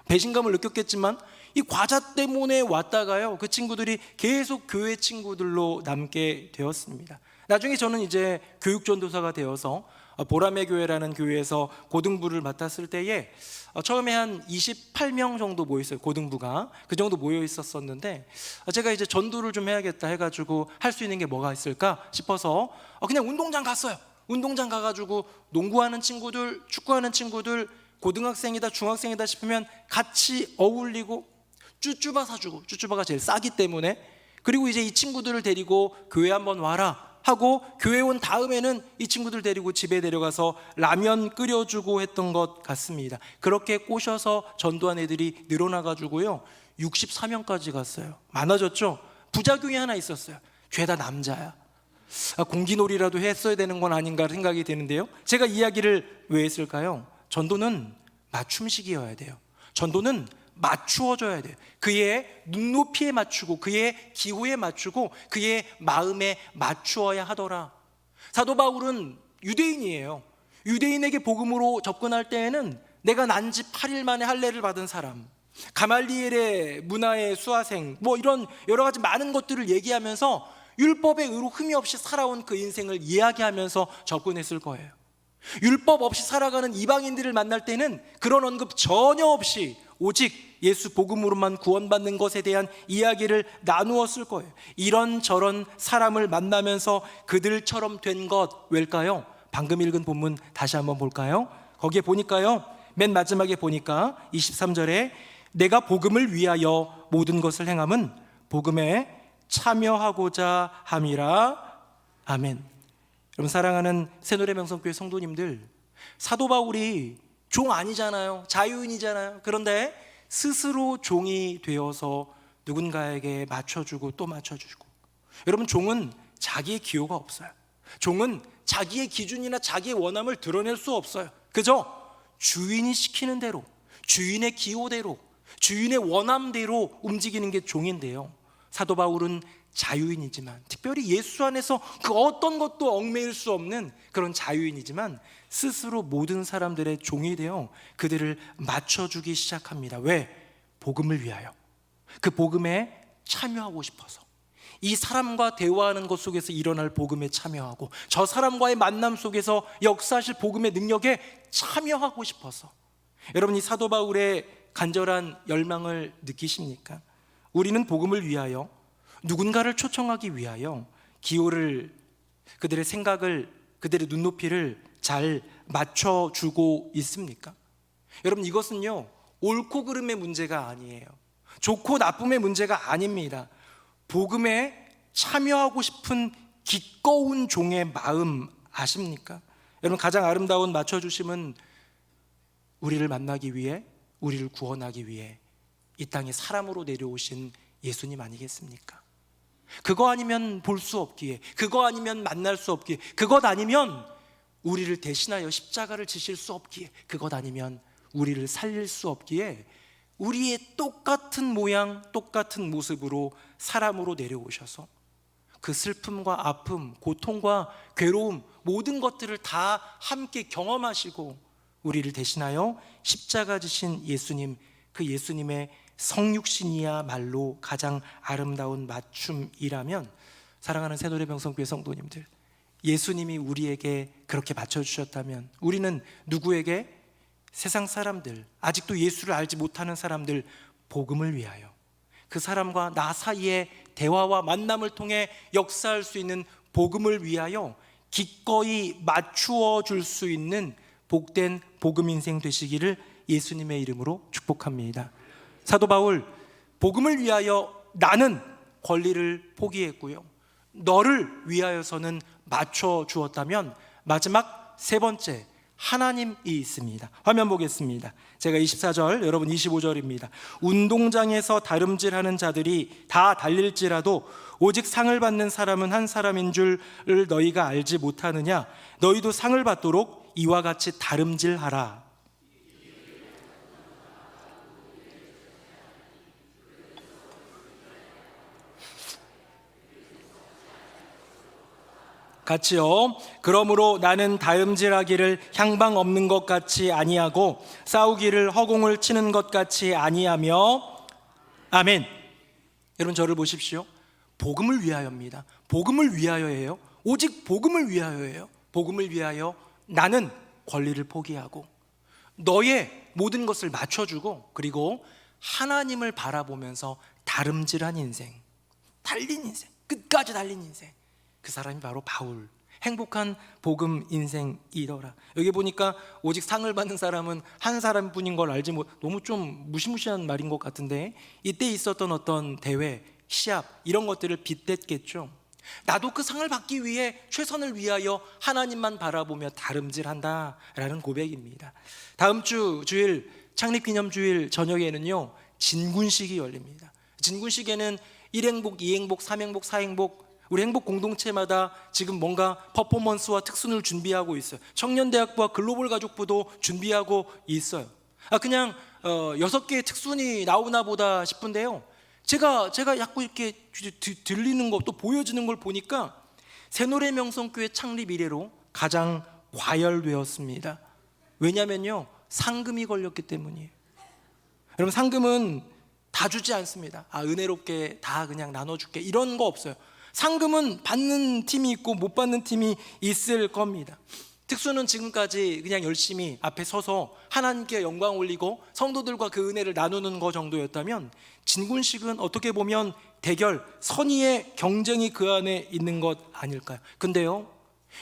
배신감을 느꼈겠지만 이 과자 때문에 왔다가요 그 친구들이 계속 교회 친구들로 남게 되었습니다. 나중에 저는 이제 교육전도사가 되어서 보라매 교회라는 교회에서 고등부를 맡았을 때에 처음에 한 28명 정도 모였어요. 고등부가 그 정도 모여 있었었는데, 제가 이제 전도를 좀 해야겠다 해가지고 할 수 있는 게 뭐가 있을까 싶어서 그냥 운동장 갔어요. 운동장 가가지고 농구하는 친구들, 축구하는 친구들, 고등학생이다 중학생이다 싶으면 같이 어울리고 쭈쭈바 사주고, 쭈쭈바가 제일 싸기 때문에, 그리고 이제 이 친구들을 데리고 교회 한번 와라 하고 교회 온 다음에는 이 친구들 데리고 집에 데려가서 라면 끓여주고 했던 것 같습니다. 그렇게 꼬셔서 전도한 애들이 늘어나가지고요 64명까지 갔어요. 많아졌죠. 부작용이 하나 있었어요. 죄다 남자야. 공기놀이라도 했어야 되는 건 아닌가 생각이 되는데요, 제가 이야기를 왜 했을까요? 전도는 맞춤식이어야 돼요. 전도는 맞추어져야 돼요. 그의 눈높이에 맞추고 그의 기호에 맞추고 그의 마음에 맞추어야 하더라. 사도 바울은 유대인이에요. 유대인에게 복음으로 접근할 때에는 내가 난 지 8일 만에 할례를 받은 사람, 가말리엘의 문화의 수화생, 뭐 이런 여러 가지 많은 것들을 얘기하면서 율법의 의로 흠이 없이 살아온 그 인생을 이야기하면서 접근했을 거예요. 율법 없이 살아가는 이방인들을 만날 때는 그런 언급 전혀 없이 오직 예수 복음으로만 구원받는 것에 대한 이야기를 나누었을 거예요. 이런저런 사람을 만나면서 그들처럼 된 것 왜일까요? 방금 읽은 본문 다시 한번 볼까요? 거기에 보니까요 맨 마지막에 보니까 23절에 내가 복음을 위하여 모든 것을 행함은 복음에 참여하고자 함이라. 아멘. 여러분 사랑하는 새노래명성교회 성도님들, 사도 바울이 종 아니잖아요. 자유인이잖아요. 그런데 스스로 종이 되어서 누군가에게 맞춰주고 또 맞춰주고. 여러분 종은 자기의 기호가 없어요. 종은 자기의 기준이나 자기의 원함을 드러낼 수 없어요. 그저 주인이 시키는 대로, 주인의 기호대로, 주인의 원함대로 움직이는 게 종인데요, 사도 바울은 자유인이지만, 특별히 예수 안에서 그 어떤 것도 얽매일 수 없는 그런 자유인이지만 스스로 모든 사람들의 종이 되어 그들을 맞춰주기 시작합니다. 왜? 복음을 위하여. 그 복음에 참여하고 싶어서, 이 사람과 대화하는 것 속에서 일어날 복음에 참여하고, 저 사람과의 만남 속에서 역사하실 복음의 능력에 참여하고 싶어서. 여러분, 이 사도 바울의 간절한 열망을 느끼십니까? 우리는 복음을 위하여, 누군가를 초청하기 위하여 기호를, 그들의 생각을, 그들의 눈높이를 잘 맞춰주고 있습니까? 여러분, 이것은요, 옳고 그름의 문제가 아니에요. 좋고 나쁨의 문제가 아닙니다. 복음에 참여하고 싶은 기꺼운 종의 마음 아십니까? 여러분, 가장 아름다운 맞춰주심은 우리를 만나기 위해, 우리를 구원하기 위해 이 땅에 사람으로 내려오신 예수님 아니겠습니까? 그거 아니면 볼 수 없기에, 그거 아니면 만날 수 없기에, 그것 아니면 우리를 대신하여 십자가를 지실 수 없기에, 그것 아니면 우리를 살릴 수 없기에 우리의 똑같은 모양, 똑같은 모습으로 사람으로 내려오셔서 그 슬픔과 아픔, 고통과 괴로움, 모든 것들을 다 함께 경험하시고 우리를 대신하여 십자가 지신 예수님, 그 예수님의 성육신이야말로 가장 아름다운 맞춤이라면, 사랑하는 새노래명성교회 성도님들, 예수님이 우리에게 그렇게 맞춰주셨다면 우리는 누구에게? 세상 사람들, 아직도 예수를 알지 못하는 사람들, 복음을 위하여, 그 사람과 나 사이의 대화와 만남을 통해 역사할 수 있는 복음을 위하여 기꺼이 맞추어 줄 수 있는 복된 복음 인생 되시기를 예수님의 이름으로 축복합니다. 사도 바울, 복음을 위하여 나는 권리를 포기했고요, 너를 위하여서는 맞춰 주었다면 마지막 세 번째, 하나님이 있습니다. 화면 보겠습니다. 제가 24절, 여러분 25절입니다. 운동장에서 다름질하는 자들이 다 달릴지라도 오직 상을 받는 사람은 한 사람인 줄을 너희가 알지 못하느냐? 너희도 상을 받도록 이와 같이 다름질하라. 같이요. 그러므로 나는 다음질하기를 향방 없는 것 같이 아니하고 싸우기를 허공을 치는 것 같이 아니하며. 아멘. 여러분, 저를 보십시오. 복음을 위하여입니다. 복음을 위하여예요. 오직 복음을 위하여예요. 복음을 위하여 나는 권리를 포기하고 너의 모든 것을 맞춰주고, 그리고 하나님을 바라보면서 다름질한 인생, 달린 인생, 끝까지 달린 인생, 그 사람이 바로 바울. 행복한 복음 인생이더라. 여기 보니까 오직 상을 받는 사람은 한 사람뿐인 걸 알지 못. 너무 좀 무시무시한 말인 것 같은데, 이때 있었던 어떤 대회, 시합, 이런 것들을 빗댔겠죠. 나도 그 상을 받기 위해 최선을 위하여 하나님만 바라보며 다름질한다라는 고백입니다. 다음 주 주일, 창립기념주일 저녁에는요, 진군식이 열립니다. 진군식에는 1행복, 2행복, 3행복, 4행복, 우리 행복 공동체마다 지금 뭔가 퍼포먼스와 특순을 준비하고 있어요. 청년대학부와 글로벌가족부도 준비하고 있어요. 그냥 6개의 특순이 나오나 보다 싶은데요, 제가 자꾸 이렇게 들리는 거, 또 보여지는 걸 보니까 새노래명성교회 창립 이래로 가장 과열되었습니다. 왜냐면요, 상금이 걸렸기 때문이에요. 여러분, 상금은 다 주지 않습니다. 은혜롭게 다 그냥 나눠줄게, 이런 거 없어요. 상금은 받는 팀이 있고 못 받는 팀이 있을 겁니다. 특수는 지금까지 그냥 열심히 앞에 서서 하나님께 영광 올리고 성도들과 그 은혜를 나누는 거 정도였다면, 진군식은 어떻게 보면 대결, 선의의 경쟁이 그 안에 있는 것 아닐까요? 근데요,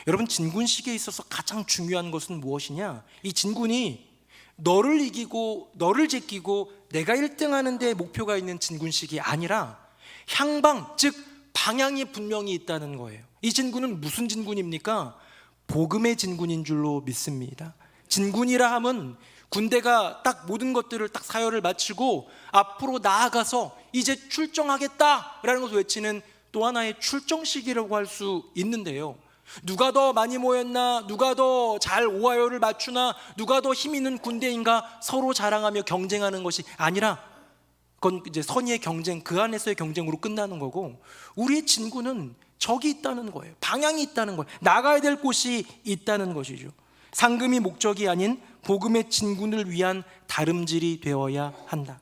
여러분, 진군식에 있어서 가장 중요한 것은 무엇이냐? 이 진군이 너를 이기고 너를 제끼고 내가 1등하는 데 목표가 있는 진군식이 아니라 향방, 즉 방향이 분명히 있다는 거예요. 이 진군은 무슨 진군입니까? 복음의 진군인 줄로 믿습니다. 진군이라 함은 군대가 딱 모든 것들을 딱 사열을 마치고 앞으로 나아가서 이제 출정하겠다라는 것을 외치는 또 하나의 출정식이라고 할 수 있는데요, 누가 더 많이 모였나, 누가 더 잘 오하열을 맞추나, 누가 더 힘 있는 군대인가 서로 자랑하며 경쟁하는 것이 아니라, 그건 이제 선의의 경쟁, 그 안에서의 경쟁으로 끝나는 거고, 우리의 진군은 적이 있다는 거예요. 방향이 있다는 거예요. 나가야 될 곳이 있다는 것이죠. 상금이 목적이 아닌 복음의 진군을 위한 다름질이 되어야 한다.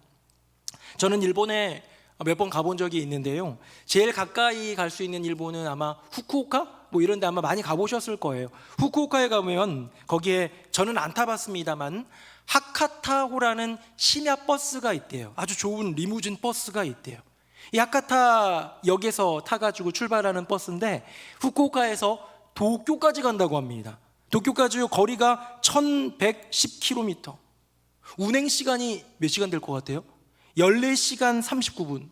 저는 일본의 몇 번 가본 적이 있는데요. 제일 가까이 갈 수 있는 일본은 아마 후쿠오카 뭐 이런 데 아마 많이 가보셨을 거예요. 후쿠오카에 가면 거기에 저는 안 타봤습니다만 하카타호라는 심야 버스가 있대요. 아주 좋은 리무진 버스가 있대요. 이 하카타 역에서 타가지고 출발하는 버스인데 후쿠오카에서 도쿄까지 간다고 합니다. 도쿄까지 거리가 1110km. 운행 시간이 몇 시간 될 것 같아요? 14시간 39분.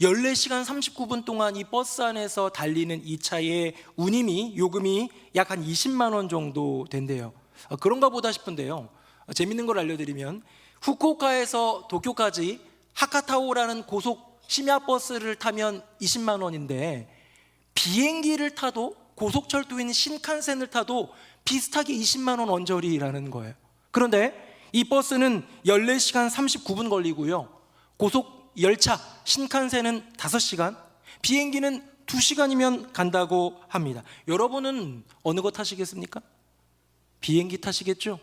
14시간 39분 동안 이 버스 안에서 달리는 이 차의 운임이 요금이 약 한 20만 원 정도 된대요. 그런가 보다 싶은데요. 재밌는 걸 알려드리면 후쿠오카에서 도쿄까지 하카타오라는 고속 심야 버스를 타면 20만 원인데 비행기를 타도 고속철도인 신칸센을 타도 비슷하게 20만 원 언저리라는 거예요. 그런데 이 버스는 14시간 39분 걸리고요. 고속 열차 신칸센은 5시간, 비행기는 2시간이면 간다고 합니다. 여러분은 어느 거 타시겠습니까? 비행기 타시겠죠?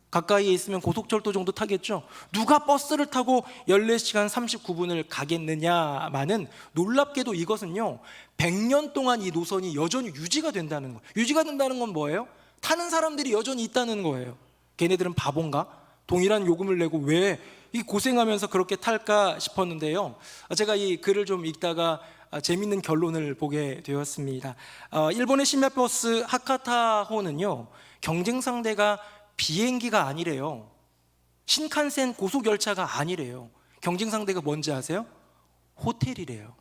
가까이에 있으면 고속철도 정도 타겠죠? 누가 버스를 타고 14시간 39분을 가겠느냐마는 놀랍게도 이것은요 100년 동안 이 노선이 여전히 유지가 된다는 거예요. 유지가 된다는 건 뭐예요? 타는 사람들이 여전히 있다는 거예요. 걔네들은 바본가? 동일한 요금을 내고 왜 이 고생하면서 그렇게 탈까 싶었는데요. 제가 이 글을 좀 읽다가 재밌는 결론을 보게 되었습니다. 일본의 심야버스 하카타호는요 경쟁 상대가 비행기가 아니래요. 신칸센 고속열차가 아니래요. 경쟁 상대가 뭔지 아세요? 호텔이래요.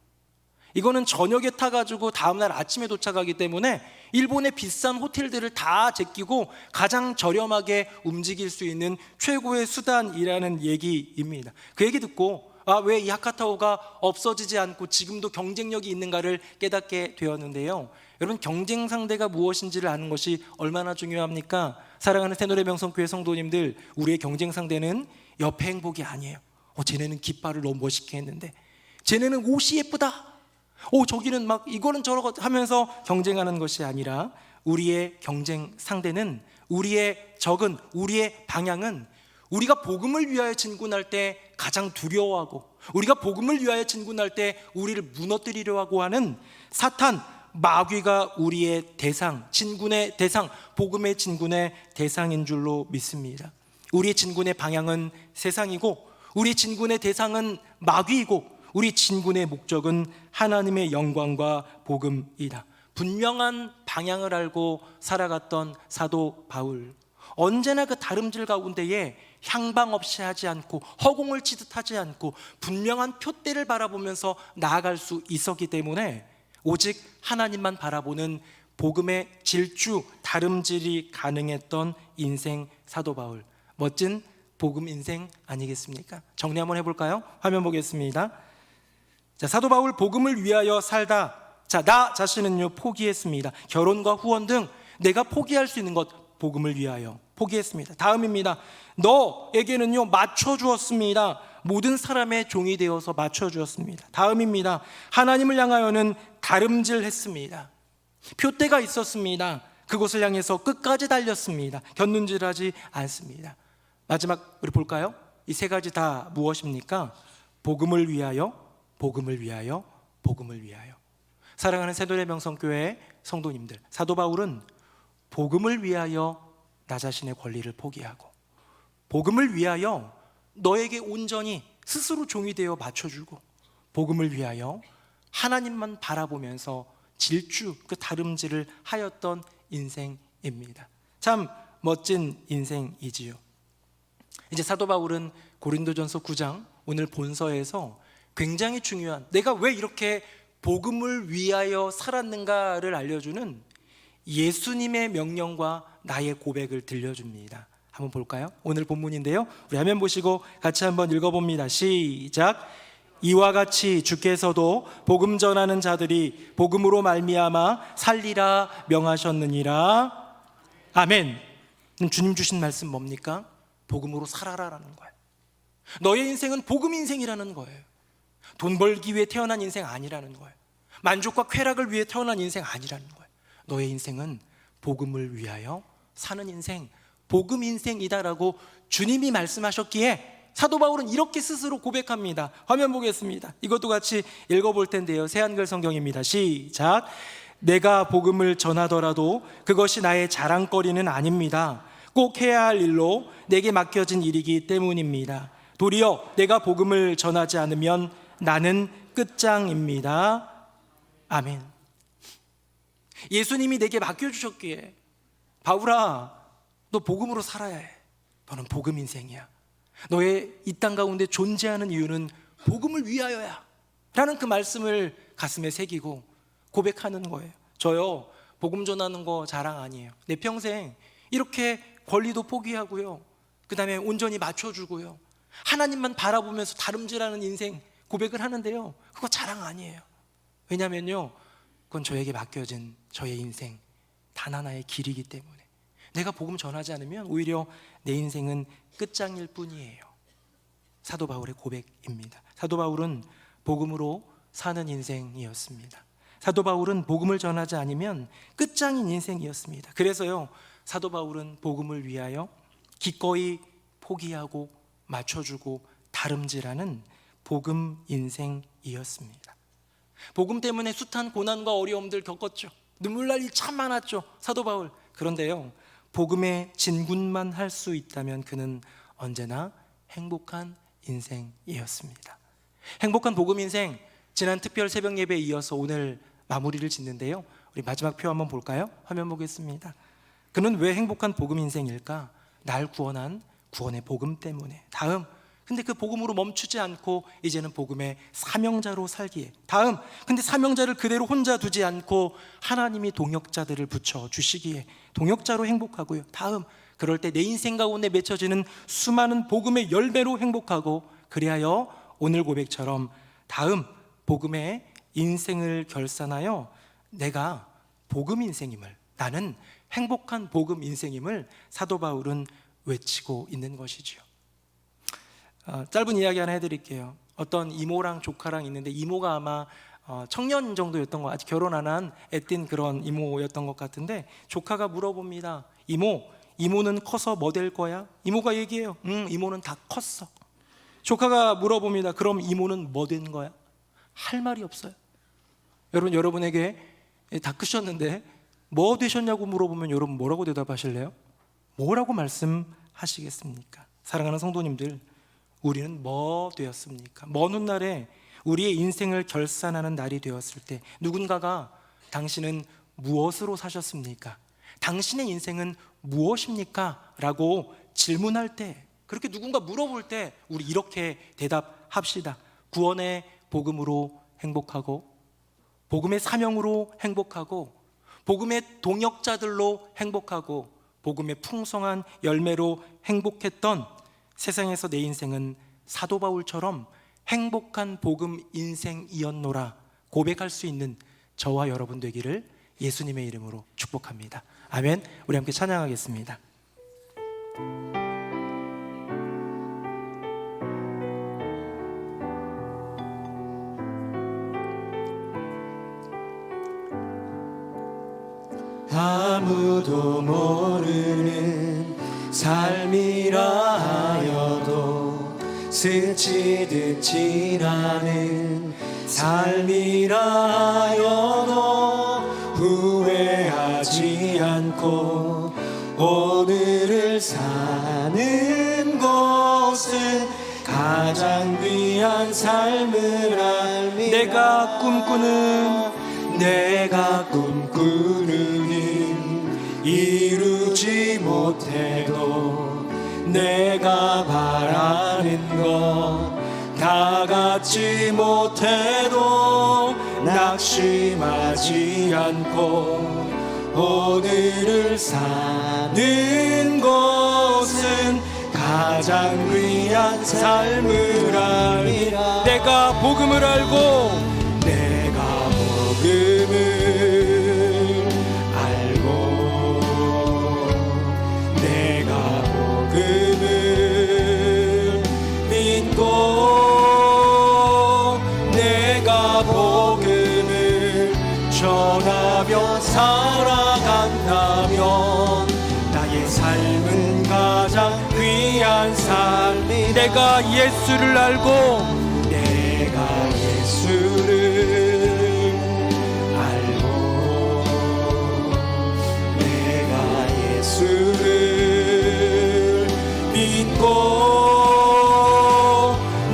이거는 저녁에 타가지고 다음날 아침에 도착하기 때문에 일본의 비싼 호텔들을 다 제끼고 가장 저렴하게 움직일 수 있는 최고의 수단이라는 얘기입니다. 그 얘기 듣고 왜 이 하카타오가 없어지지 않고 지금도 경쟁력이 있는가를 깨닫게 되었는데요. 여러분 경쟁 상대가 무엇인지를 아는 것이 얼마나 중요합니까? 사랑하는 새노래명성교회 성도님들, 우리의 경쟁 상대는 옆에 행복이 아니에요. 쟤네는 깃발을 너무 멋있게 했는데, 쟤네는 옷이 예쁘다, 저기는 막 이거는 저러고 하면서 경쟁하는 것이 아니라 우리의 경쟁 상대는, 우리의 적은, 우리의 방향은 우리가 복음을 위하여 진군할 때 가장 두려워하고, 우리가 복음을 위하여 진군할 때 우리를 무너뜨리려 하고 하는 사탄, 마귀가 우리의 대상, 진군의 대상, 복음의 진군의 대상인 줄로 믿습니다. 우리의 진군의 방향은 세상이고, 우리 진군의 대상은 마귀이고, 우리 진군의 목적은 하나님의 영광과 복음이다. 분명한 방향을 알고 살아갔던 사도 바울, 언제나 그 다름질 가운데에 향방 없이 하지 않고 허공을 치듯 하지 않고 분명한 표대를 바라보면서 나아갈 수 있었기 때문에 오직 하나님만 바라보는 복음의 질주, 다름질이 가능했던 인생 사도 바울, 멋진 복음 인생 아니겠습니까? 정리 한번 해볼까요? 화면 보겠습니다. 자, 사도 바울 복음을 위하여 살다. 자, 나 자신은요 포기했습니다. 결혼과 후원 등 내가 포기할 수 있는 것 복음을 위하여 포기했습니다. 다음입니다. 너에게는요 맞춰주었습니다. 모든 사람의 종이 되어서 맞춰주었습니다. 다음입니다. 하나님을 향하여는 다름질했습니다. 표대가 있었습니다. 그곳을 향해서 끝까지 달렸습니다. 곁눈질하지 않습니다. 마지막 우리 볼까요? 이 세 가지 다 무엇입니까? 복음을 위하여, 복음을 위하여, 복음을 위하여. 사랑하는 새노래명성교회 성도님들, 사도 바울은 복음을 위하여 나 자신의 권리를 포기하고, 복음을 위하여 너에게 온전히 스스로 종이 되어 맞춰주고, 복음을 위하여 하나님만 바라보면서 질주, 그 다름질을 하였던 인생입니다. 참 멋진 인생이지요. 이제 사도 바울은 고린도전서 9장 오늘 본서에서 굉장히 중요한, 내가 왜 이렇게 복음을 위하여 살았는가를 알려주는 예수님의 명령과 나의 고백을 들려줍니다. 한번 볼까요? 오늘 본문인데요, 우리 화면 보시고 같이 한번 읽어봅니다. 시작. 이와 같이 주께서도 복음 전하는 자들이 복음으로 말미암아 살리라 명하셨느니라. 아멘. 주님 주신 말씀 뭡니까? 복음으로 살아라라는 거예요. 너의 인생은 복음 인생이라는 거예요. 돈 벌기 위해 태어난 인생 아니라는 거예요. 만족과 쾌락을 위해 태어난 인생 아니라는 거예요. 너의 인생은 복음을 위하여 사는 인생, 복음 인생이다라고 주님이 말씀하셨기에 사도 바울은 이렇게 스스로 고백합니다. 화면 보겠습니다. 이것도 같이 읽어볼 텐데요. 새한글 성경입니다. 시작. 내가 복음을 전하더라도 그것이 나의 자랑거리는 아닙니다. 꼭 해야 할 일로 내게 맡겨진 일이기 때문입니다. 도리어 내가 복음을 전하지 않으면 나는 끝장입니다. 아멘. 예수님이 내게 맡겨주셨기에 바울아, 너 복음으로 살아야 해. 너는 복음 인생이야. 너의 이 땅 가운데 존재하는 이유는 복음을 위하여야 라는 그 말씀을 가슴에 새기고 고백하는 거예요. 저요, 복음 전하는 거 자랑 아니에요. 내 평생 이렇게 권리도 포기하고요, 그 다음에 온전히 맞춰주고요, 하나님만 바라보면서 다름질하는 인생 고백을 하는데요, 그거 자랑 아니에요. 왜냐면요, 그건 저에게 맡겨진 저의 인생 단 하나의 길이기 때문에 내가 복음 전하지 않으면 오히려 내 인생은 끝장일 뿐이에요. 사도 바울의 고백입니다. 사도 바울은 복음으로 사는 인생이었습니다. 사도 바울은 복음을 전하지 않으면 끝장인 인생이었습니다. 그래서요, 사도 바울은 복음을 위하여 기꺼이 포기하고 맞춰주고 다름질하는 복음 인생이었습니다. 복음 때문에 숱한 고난과 어려움들 겪었죠. 눈물 날 일 참 많았죠, 사도 바울. 그런데요, 복음의 진군만 할 수 있다면 그는 언제나 행복한 인생이었습니다. 행복한 복음 인생, 지난 특별 새벽 예배에 이어서 오늘 마무리를 짓는데요, 우리 마지막 표 한번 볼까요? 화면 보겠습니다. 그는 왜 행복한 복음 인생일까? 날 구원한 구원의 복음 때문에. 다음, 근데 그 복음으로 멈추지 않고 이제는 복음의 사명자로 살기에. 다음, 근데 사명자를 그대로 혼자 두지 않고 하나님이 동역자들을 붙여 주시기에 동역자로 행복하고요. 다음, 그럴 때 내 인생 가운데 맺혀지는 수많은 복음의 열매로 행복하고, 그리하여 오늘 고백처럼 다음 복음의 인생을 결산하여 내가 복음 인생임을, 나는 행복한 복음 인생임을 사도 바울은 외치고 있는 것이지요. 짧은 이야기 하나 해드릴게요. 어떤 이모랑 조카랑 있는데 이모가 아마 청년 정도였던 거, 아직 결혼 안 한 애띤 그런 이모였던 것 같은데, 조카가 물어봅니다. 이모는 커서 뭐 될 거야? 이모가 얘기해요. 이모는 다 컸어. 조카가 물어봅니다. 그럼 이모는 뭐 된 거야? 할 말이 없어요. 여러분에게 다 크셨는데 뭐 되셨냐고 물어보면 여러분 뭐라고 대답하실래요? 뭐라고 말씀하시겠습니까? 사랑하는 성도님들, 우리는 뭐 되었습니까? 먼 훗날에 우리의 인생을 결산하는 날이 되었을 때 누군가가 당신은 무엇으로 사셨습니까? 당신의 인생은 무엇입니까? 라고 질문할 때, 그렇게 누군가 물어볼 때 우리 이렇게 대답합시다. 구원의 복음으로 행복하고, 복음의 사명으로 행복하고, 복음의 동역자들로 행복하고, 복음의 풍성한 열매로 행복했던 세상에서 내 인생은 사도 바울처럼 행복한 복음 인생이었노라 고백할 수 있는 저와 여러분 되기를 예수님의 이름으로 축복합니다. 아멘. 우리 함께 찬양하겠습니다. 아무도 모르는 삶이라 하여도 스치듯 지나는 삶이라 하여도 후회하지 않고 오늘을 사는 것은 가장 귀한 삶을 알미라. 내가 꿈꾸는 일 이루지 못해도 내가 바라는 것 다 갖지 못해도 낙심하지 않고 오늘을 사는 것은 가장 귀한 삶을 알미라. 내가 복음을 알고 전하며 살아간다면 나의 삶은 가장 귀한 삶. 내가 예수를 알고 내가 예수를 알고 내가 예수를 믿고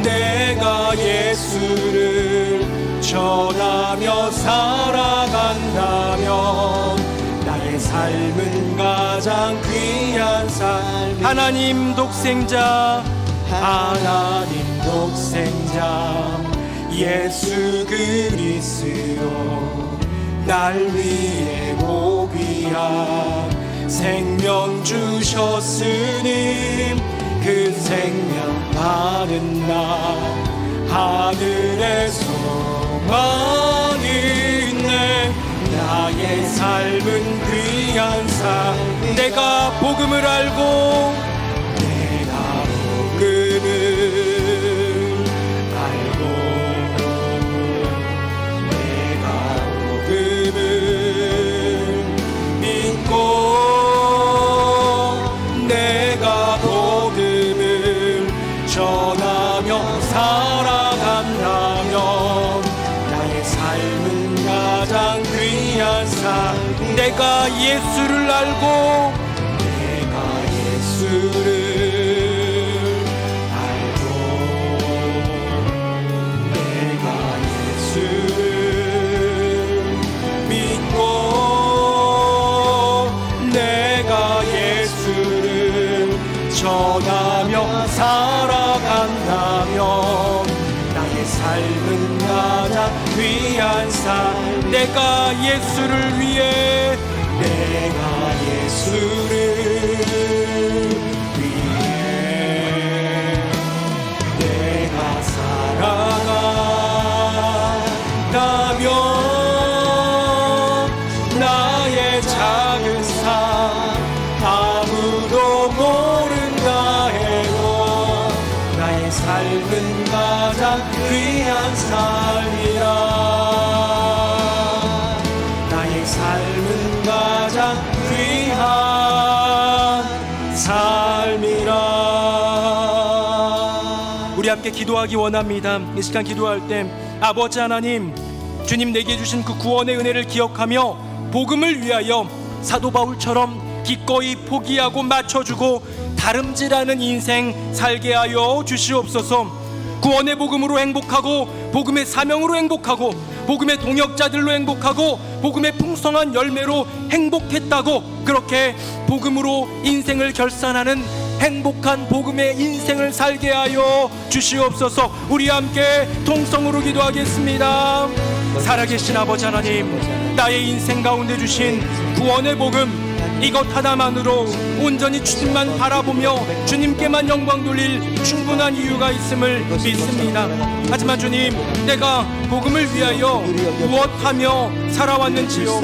내가 예수를 전하며 살아간다면 나의 삶은 가장 귀한 삶. 하나님 독생자, 하나님 독생자 예수 그리스도 날 위해 고귀한 생명 주셨으니 그 생명 받은 나 하늘에 소망이 있네. 나의 삶은 귀한 삶. 내가 복음을 알고 내가 복음을 알고 내가 복음을 믿고 내가 복음을 전하며 살아간다면 나의 삶은 가장 귀한 삶. 내가 예수를 알고 내가 예수를 알고 내가 예수를 믿고 내가 예수를 전하며 살아간다면 나의 삶은 가장 귀한 삶. 내가 예수를 위해 내가 예수를 위해 내가 살아간다면 나의 작은 삶 아무도 모른다 해도 나의 삶은 가장 귀한 삶이라. 나의 삶은 가장 귀한 삶이라. 우리 함께 기도하기 원합니다. 이 시간 기도할 때 아버지 하나님, 주님 내게 주신 그 구원의 은혜를 기억하며 복음을 위하여 사도 바울처럼 기꺼이 포기하고 맞춰주고 다름질하는 인생 살게 하여 주시옵소서. 구원의 복음으로 행복하고 복음의 사명으로 행복하고 복음의 동역자들로 행복하고 복음의 풍성한 열매로 행복했다고 그렇게 복음으로 인생을 결산하는 행복한 복음의 인생을 살게 하여 주시옵소서. 우리 함께 통성으로 기도하겠습니다. 살아계신 아버지 하나님, 나의 인생 가운데 주신 구원의 복음 이것 하나만으로 온전히 주님만 바라보며 주님께만 영광 돌릴 충분한 이유가 있음을 믿습니다. 하지만 주님, 내가 복음을 위하여 무엇하며 살아왔는지요.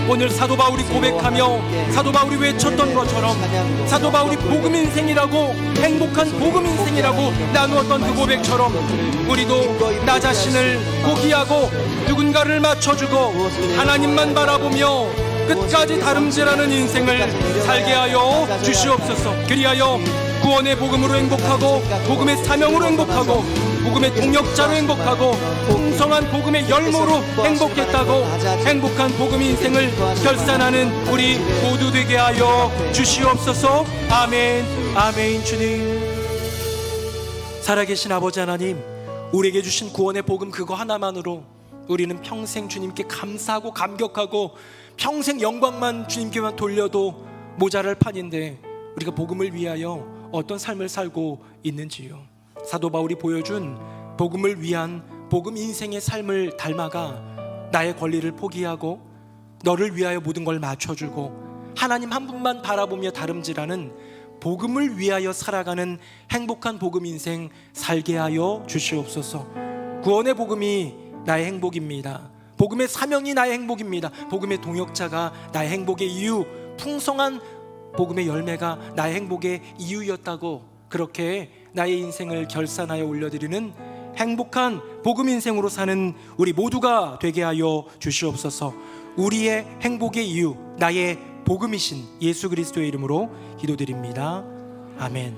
오늘 사도 바울이 고백하며 사도 바울이 외쳤던 것처럼 사도 바울이 복음 인생이라고, 행복한 복음 인생이라고 나누었던 그 고백처럼 우리도 나 자신을 포기하고 누군가를 맞춰주고 하나님만 바라보며 끝까지 다름질하는 인생을 살게 하여 주시옵소서. 그리하여 구원의 복음으로 행복하고 복음의 사명으로 행복하고 복음의 동역자로 행복하고 풍성한 복음의 열매로 행복했다고 행복한 복음 인생을 결산하는 우리 모두 되게 하여 주시옵소서. 아멘. 아멘. 주님, 살아계신 아버지 하나님, 우리에게 주신 구원의 복음 그거 하나만으로 우리는 평생 주님께 감사하고 감격하고 평생 영광만 주님께만 돌려도 모자랄 판인데 우리가 복음을 위하여 어떤 삶을 살고 있는지요. 사도 바울이 보여준 복음을 위한 복음 인생의 삶을 닮아가 나의 권리를 포기하고 너를 위하여 모든 걸 맞춰주고 하나님 한 분만 바라보며 다름질하는 복음을 위하여 살아가는 행복한 복음 인생 살게 하여 주시옵소서. 구원의 복음이 나의 행복입니다. 복음의 사명이 나의 행복입니다. 복음의 동역자가 나의 행복의 이유, 풍성한 복음의 열매가 나의 행복의 이유였다고 그렇게 나의 인생을 결산하여 올려드리는 행복한 복음 인생으로 사는 우리 모두가 되게 하여 주시옵소서. 우리의 행복의 이유, 나의 복음이신 예수 그리스도의 이름으로 기도드립니다. 아멘.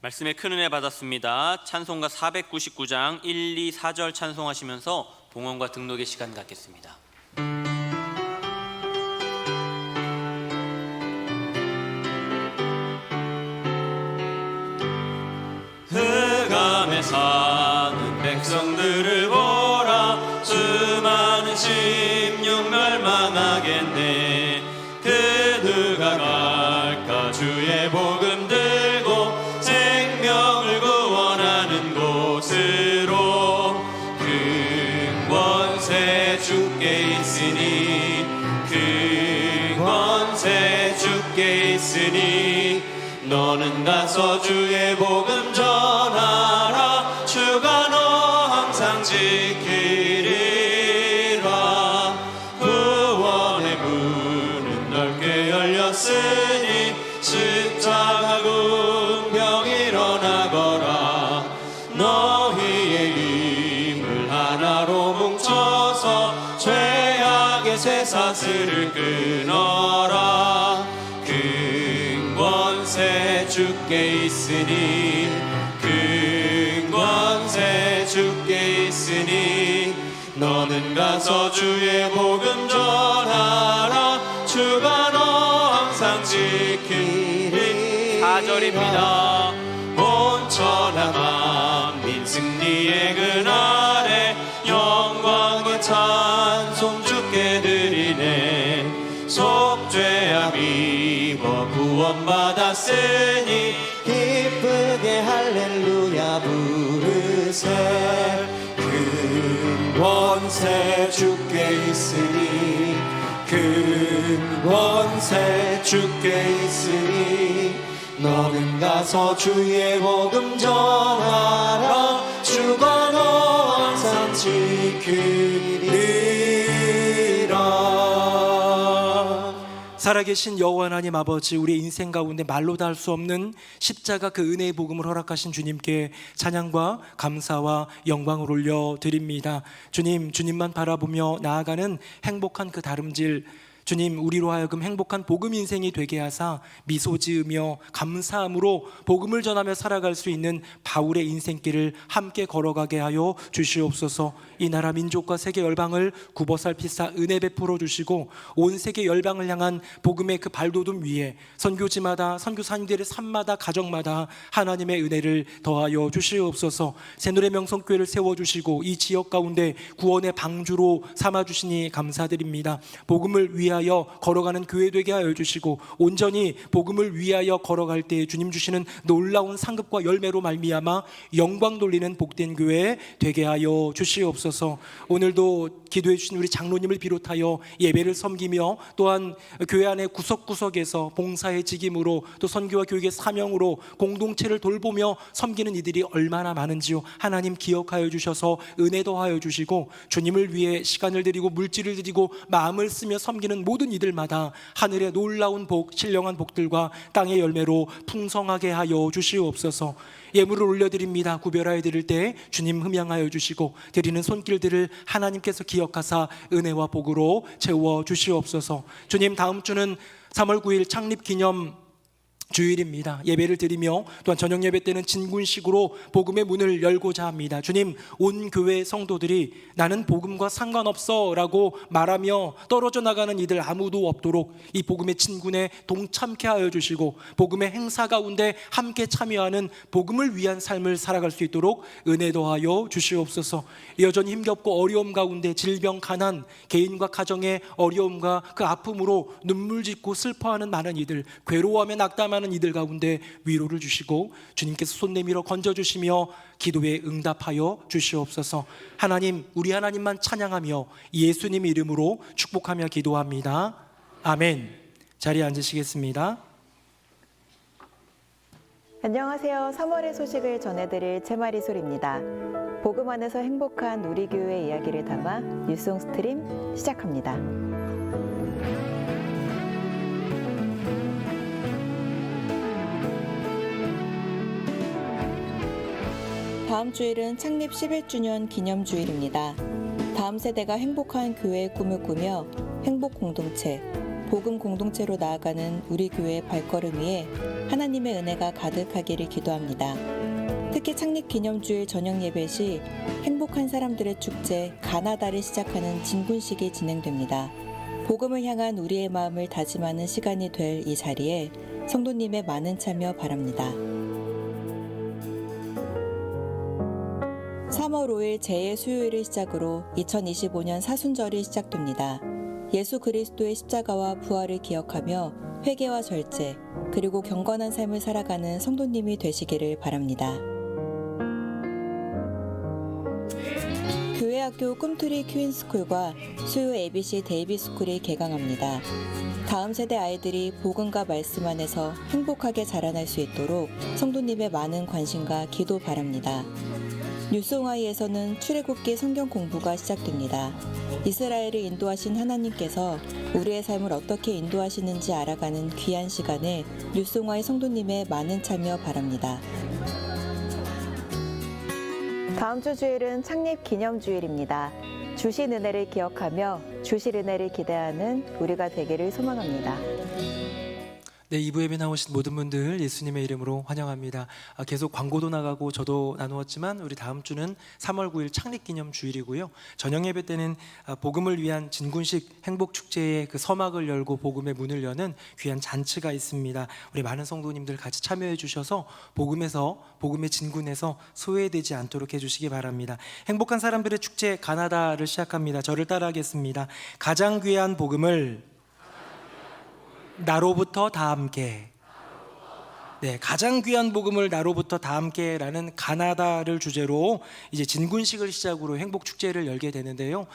말씀에 큰 은혜 받았습니다. 찬송가 499장 1, 2, 4절 찬송하시면서 봉헌과 등록의 시간 갖겠습니다. 흑암에 사는 백성들을 보라. 수많은 심령 멸망하겠네. 그 누가 갈까 주의 복음 들고 생명을 구원하는 곳으로. 큰 권세 주께 있으니 큰 권세 주께 있으니 너는 가서 주의 복음 전하라. 주가 너 항상 지키리라. 구원의 문은 넓게 열렸으니 십자가 군병 일어나거라. 너희의 힘을 하나로 뭉쳐서 죄악의 쇠사슬을 끊어라. 큰 권세 주께 있으니 큰 권세 주께 있으니 너는 가서 주의 복음 전하라. 주가 너 항상 지키리. 4절입니다. 온 천하 만민 승리의 그날에 영광의 찬송 주께 드리네. 속죄함 입어 구원받았으니 기쁘게 할렐루야 부르세. 큰 권세 주께 있으니 큰 권세 주께 있으니 너는 가서 주의 복음 전하라. 주가 너 항상 지키리라. 살아계신 여호와 하나님 아버지, 우리의 인생 가운데 말로 다 할 수 없는 십자가 그 은혜의 복음을 허락하신 주님께 찬양과 감사와 영광을 올려드립니다. 주님, 주님만 바라보며 나아가는 행복한 그 다름질, 주님, 우리로 하여금 행복한 복음 인생이 되게 하사 미소 지으며 감사함으로 복음을 전하며 살아갈 수 있는 바울의 인생길을 함께 걸어가게 하여 주시옵소서. 이 나라 민족과 세계 열방을 굽어살피사 은혜 베풀어 주시고 온 세계 열방을 향한 복음의 그 발돋움 위에 선교지마다, 선교사님들의 삶마다, 가정마다 하나님의 은혜를 더하여 주시옵소서. 새누리 명성교회를 세워주시고 이 지역 가운데 구원의 방주로 삼아주시니 감사드립니다. 복음을 위하여 걸어가는 교회 되게 하여 주시고 온전히 복음을 위하여 걸어갈 때 주님 주시는 놀라운 상급과 열매로 말미암아 영광 돌리는 복된 교회 되게 하여 주시옵소서. 오늘도 기도해 주신 우리 장로님을 비롯하여 예배를 섬기며 또한 교회 안의 구석구석에서 봉사의 직임으로 또 선교와 교육의 사명으로 공동체를 돌보며 섬기는 이들이 얼마나 많은지요. 하나님 기억하여 주셔서 은혜 더하여 주시고 주님을 위해 시간을 드리고 물질을 드리고 마음을 쓰며 섬기는 모든 이들마다 하늘의 놀라운 복, 신령한 복들과 땅의 열매로 풍성하게 하여 주시옵소서. 예물을 올려드립니다. 구별하여 드릴 때 주님 흠양하여 주시고 드리는 손길들을 하나님께서 기억하사 은혜와 복으로 채워 주시옵소서. 주님, 다음 주는 3월 9일 창립기념 주일입니다. 예배를 드리며 또한 저녁 예배 때는 진군식으로 복음의 문을 열고자 합니다. 주님, 온 교회 성도들이 나는 복음과 상관없어 라고 말하며 떨어져 나가는 이들 아무도 없도록 이 복음의 진군에 동참케 하여 주시고 복음의 행사 가운데 함께 참여하는 복음을 위한 삶을 살아갈 수 있도록 은혜 더하여 주시옵소서. 여전히 힘겹고 어려움 가운데 질병, 가난, 개인과 가정의 어려움과 그 아픔으로 눈물 짓고 슬퍼하는 많은 이들, 괴로워하며 낙담하는 이들 가운데 위로를 주시고 주님께서 손 내밀어 건져주시며 기도에 응답하여 주시옵소서. 하나님, 우리 하나님만 찬양하며 예수님 이름으로 축복하며 기도합니다. 아멘. 자리에 앉으시겠습니다. 안녕하세요. 3월의 소식을 전해드릴 채마리솔입니다. 복음 안에서 행복한 우리 교회 이야기를 담아 뉴송 스트림 시작합니다. 다음 주일은 창립 11주년 기념주일입니다. 다음 세대가 행복한 교회의 꿈을 꾸며 행복 공동체, 복음 공동체로 나아가는 우리 교회의 발걸음 위에 하나님의 은혜가 가득하기를 기도합니다. 특히 창립 기념주일 저녁 예배 시 행복한 사람들의 축제 가나다를 시작하는 진군식이 진행됩니다. 복음을 향한 우리의 마음을 다짐하는 시간이 될 이 자리에 성도님의 많은 참여 바랍니다. 3월 5일 제2 수요일을 시작으로 2025년 사순절이 시작됩니다. 예수 그리스도의 십자가와 부활을 기억하며 회개와 절제, 그리고 경건한 삶을 살아가는 성도님이 되시기를 바랍니다. 교회학교 꿈트리 퀸스쿨과 수요 ABC 데이비스쿨이 개강합니다. 다음 세대 아이들이 복음과 말씀 안에서 행복하게 자라날 수 있도록 성도님의 많은 관심과 기도 바랍니다. 뉴스옹아이에서는 출애굽기 성경 공부가 시작됩니다. 이스라엘을 인도하신 하나님께서 우리의 삶을 어떻게 인도하시는지 알아가는 귀한 시간에 뉴스옹아이 성도님의 많은 참여 바랍니다. 다음 주 주일은 창립 기념주일입니다. 주신 은혜를 기억하며 주실 은혜를 기대하는 우리가 되기를 소망합니다. 네, 2부 예배 나오신 모든 분들 예수님의 이름으로 환영합니다. 계속 광고도 나가고 저도 나누었지만 우리 다음 주는 3월 9일 창립기념 주일이고요. 저녁 예배 때는 복음을 위한 진군식 행복축제의 그 서막을 열고 복음의 문을 여는 귀한 잔치가 있습니다. 우리 많은 성도님들 같이 참여해 주셔서 복음의 진군에서 소외되지 않도록 해주시기 바랍니다. 행복한 사람들의 축제 가나다를 시작합니다. 저를 따라하겠습니다. 가장 귀한 복음을 나로부터 다 함께. 네, 가장 귀한 복음을 나로부터 다 함께라는 가나다를 주제로 이제 진군식을 시작으로 행복 축제를 열게 되는데요.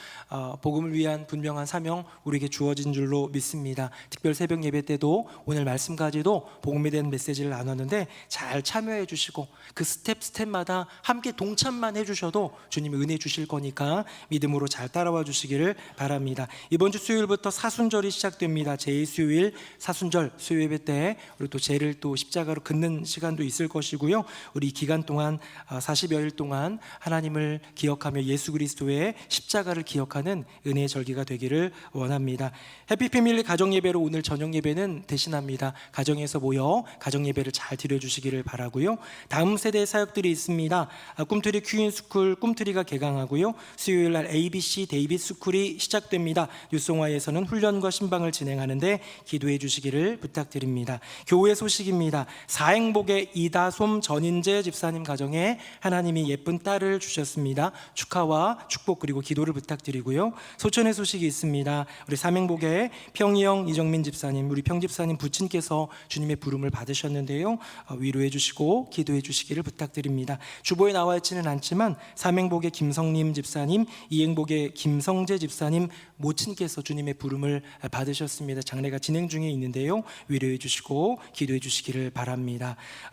복음을 위한 분명한 사명 우리에게 주어진 줄로 믿습니다. 특별 새벽 예배 때도 오늘 말씀까지도 복음에 대한 메시지를 나눴는데 잘 참여해 주시고 그 스텝마다 함께 동참만 해주셔도 주님이 은혜 주실 거니까 믿음으로 잘 따라와 주시기를 바랍니다. 이번 주 수요일부터 사순절이 시작됩니다. 제2수요일 사순절 수요 예배 때 우리 또 죄를 또 십자가로 긋는 시간도 있을 것이고요. 우리 기간 동안 40여일 동안 하나님을 기억하며 예수 그리스도의 십자가를 기억하는 은혜의 절기가 되기를 원합니다. 해피패밀리 가정예배로 오늘 저녁 예배는 대신합니다. 가정에서 모여 가정예배를 잘 드려주시기를 바라고요. 다음 세대의 사역들이 있습니다. 꿈트리 퀸스쿨 꿈트리가 개강하고요. 수요일날 ABC 데이빗 스쿨이 시작됩니다. 뉴송화에서는 훈련과 신방을 진행하는데 기도해 주시기를 부탁드립니다. 교회 소식입니다. 사행복의 이다솜 전인재 집사님 가정에 하나님이 예쁜 딸을 주셨습니다. 축하와 축복 그리고 기도를 부탁드리고요. 소천의 소식이 있습니다. 우리 삼행복의 평희영 이정민 집사님, 우리 평집사님 부친께서 주님의 부름을 받으셨는데요. 위로해 주시고 기도해 주시기를 부탁드립니다. 주보에 나와 있지는 않지만 삼행복의 김성림 집사님, 이행복의 김성재 집사님 모친께서 주님의 부름을 받으셨습니다. 장례가 진행 중에 있는데요. 위로해 주시고 기도해 주시기를 바랍니다.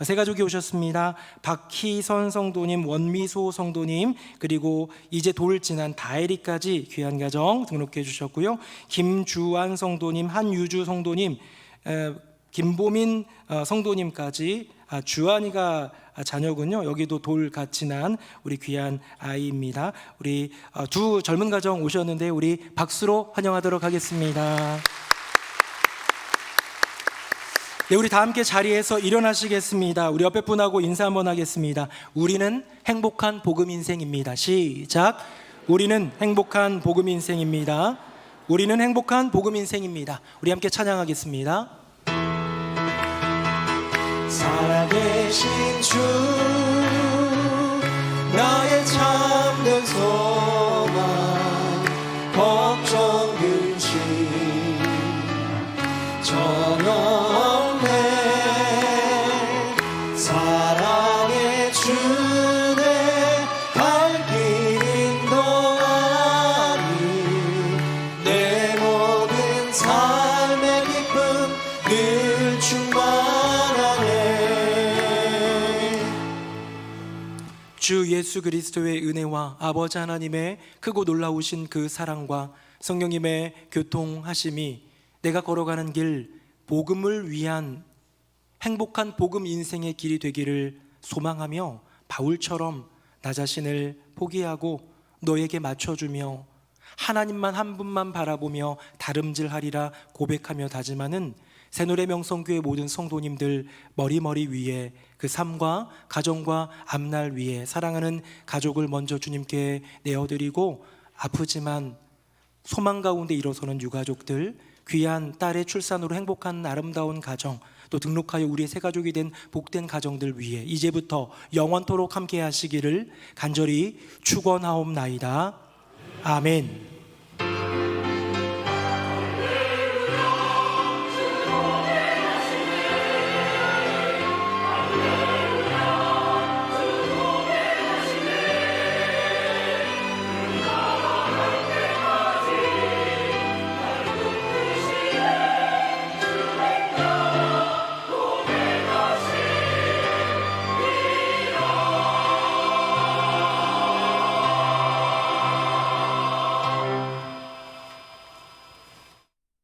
세 가족이 오셨습니다. 박희선 성도님, 원미소 성도님, 그리고 이제 돌 지난 다혜리까지 귀한 가정 등록해 주셨고요. 김주환 성도님, 한유주 성도님, 김보민 성도님까지 주환이가 자녀군요. 여기도 돌 같이 난 우리 귀한 아이입니다. 우리 두 젊은 가정 오셨는데 우리 박수로 환영하도록 하겠습니다. 네, 우리 다 함께 자리에서 일어나시겠습니다. 우리 옆에 분하고 인사 한번 하겠습니다. 우리는 행복한 복음 인생입니다. 시작. 우리는 행복한 복음 인생입니다. 우리는 행복한 복음 인생입니다. 우리 함께 찬양하겠습니다. 살아계신 주 나의 참된 소망 걱정 근심 전혀 사랑의 주내 갈 길 인도하니 내 모든 삶의 기쁨 늘 충만하네. 주 예수 그리스도의 은혜와 아버지 하나님의 크고 놀라우신 그 사랑과 성령님의 교통하심이 내가 걸어가는 길 복음을 위한 행복한 복음 인생의 길이 되기를 소망하며 바울처럼 나 자신을 포기하고 너에게 맞춰주며 하나님만 한 분만 바라보며 다름질하리라 고백하며 다짐하는 새노래 명성교회 모든 성도님들 머리 위에 그 삶과 가정과 앞날 위에 사랑하는 가족을 먼저 주님께 내어드리고 아프지만 소망 가운데 일어서는 유가족들, 귀한 딸의 출산으로 행복한 아름다운 가정, 또 등록하여 우리의 새 가족이 된 복된 가정들 위해 이제부터 영원토록 함께 하시기를 간절히 축원하옵나이다. 아멘.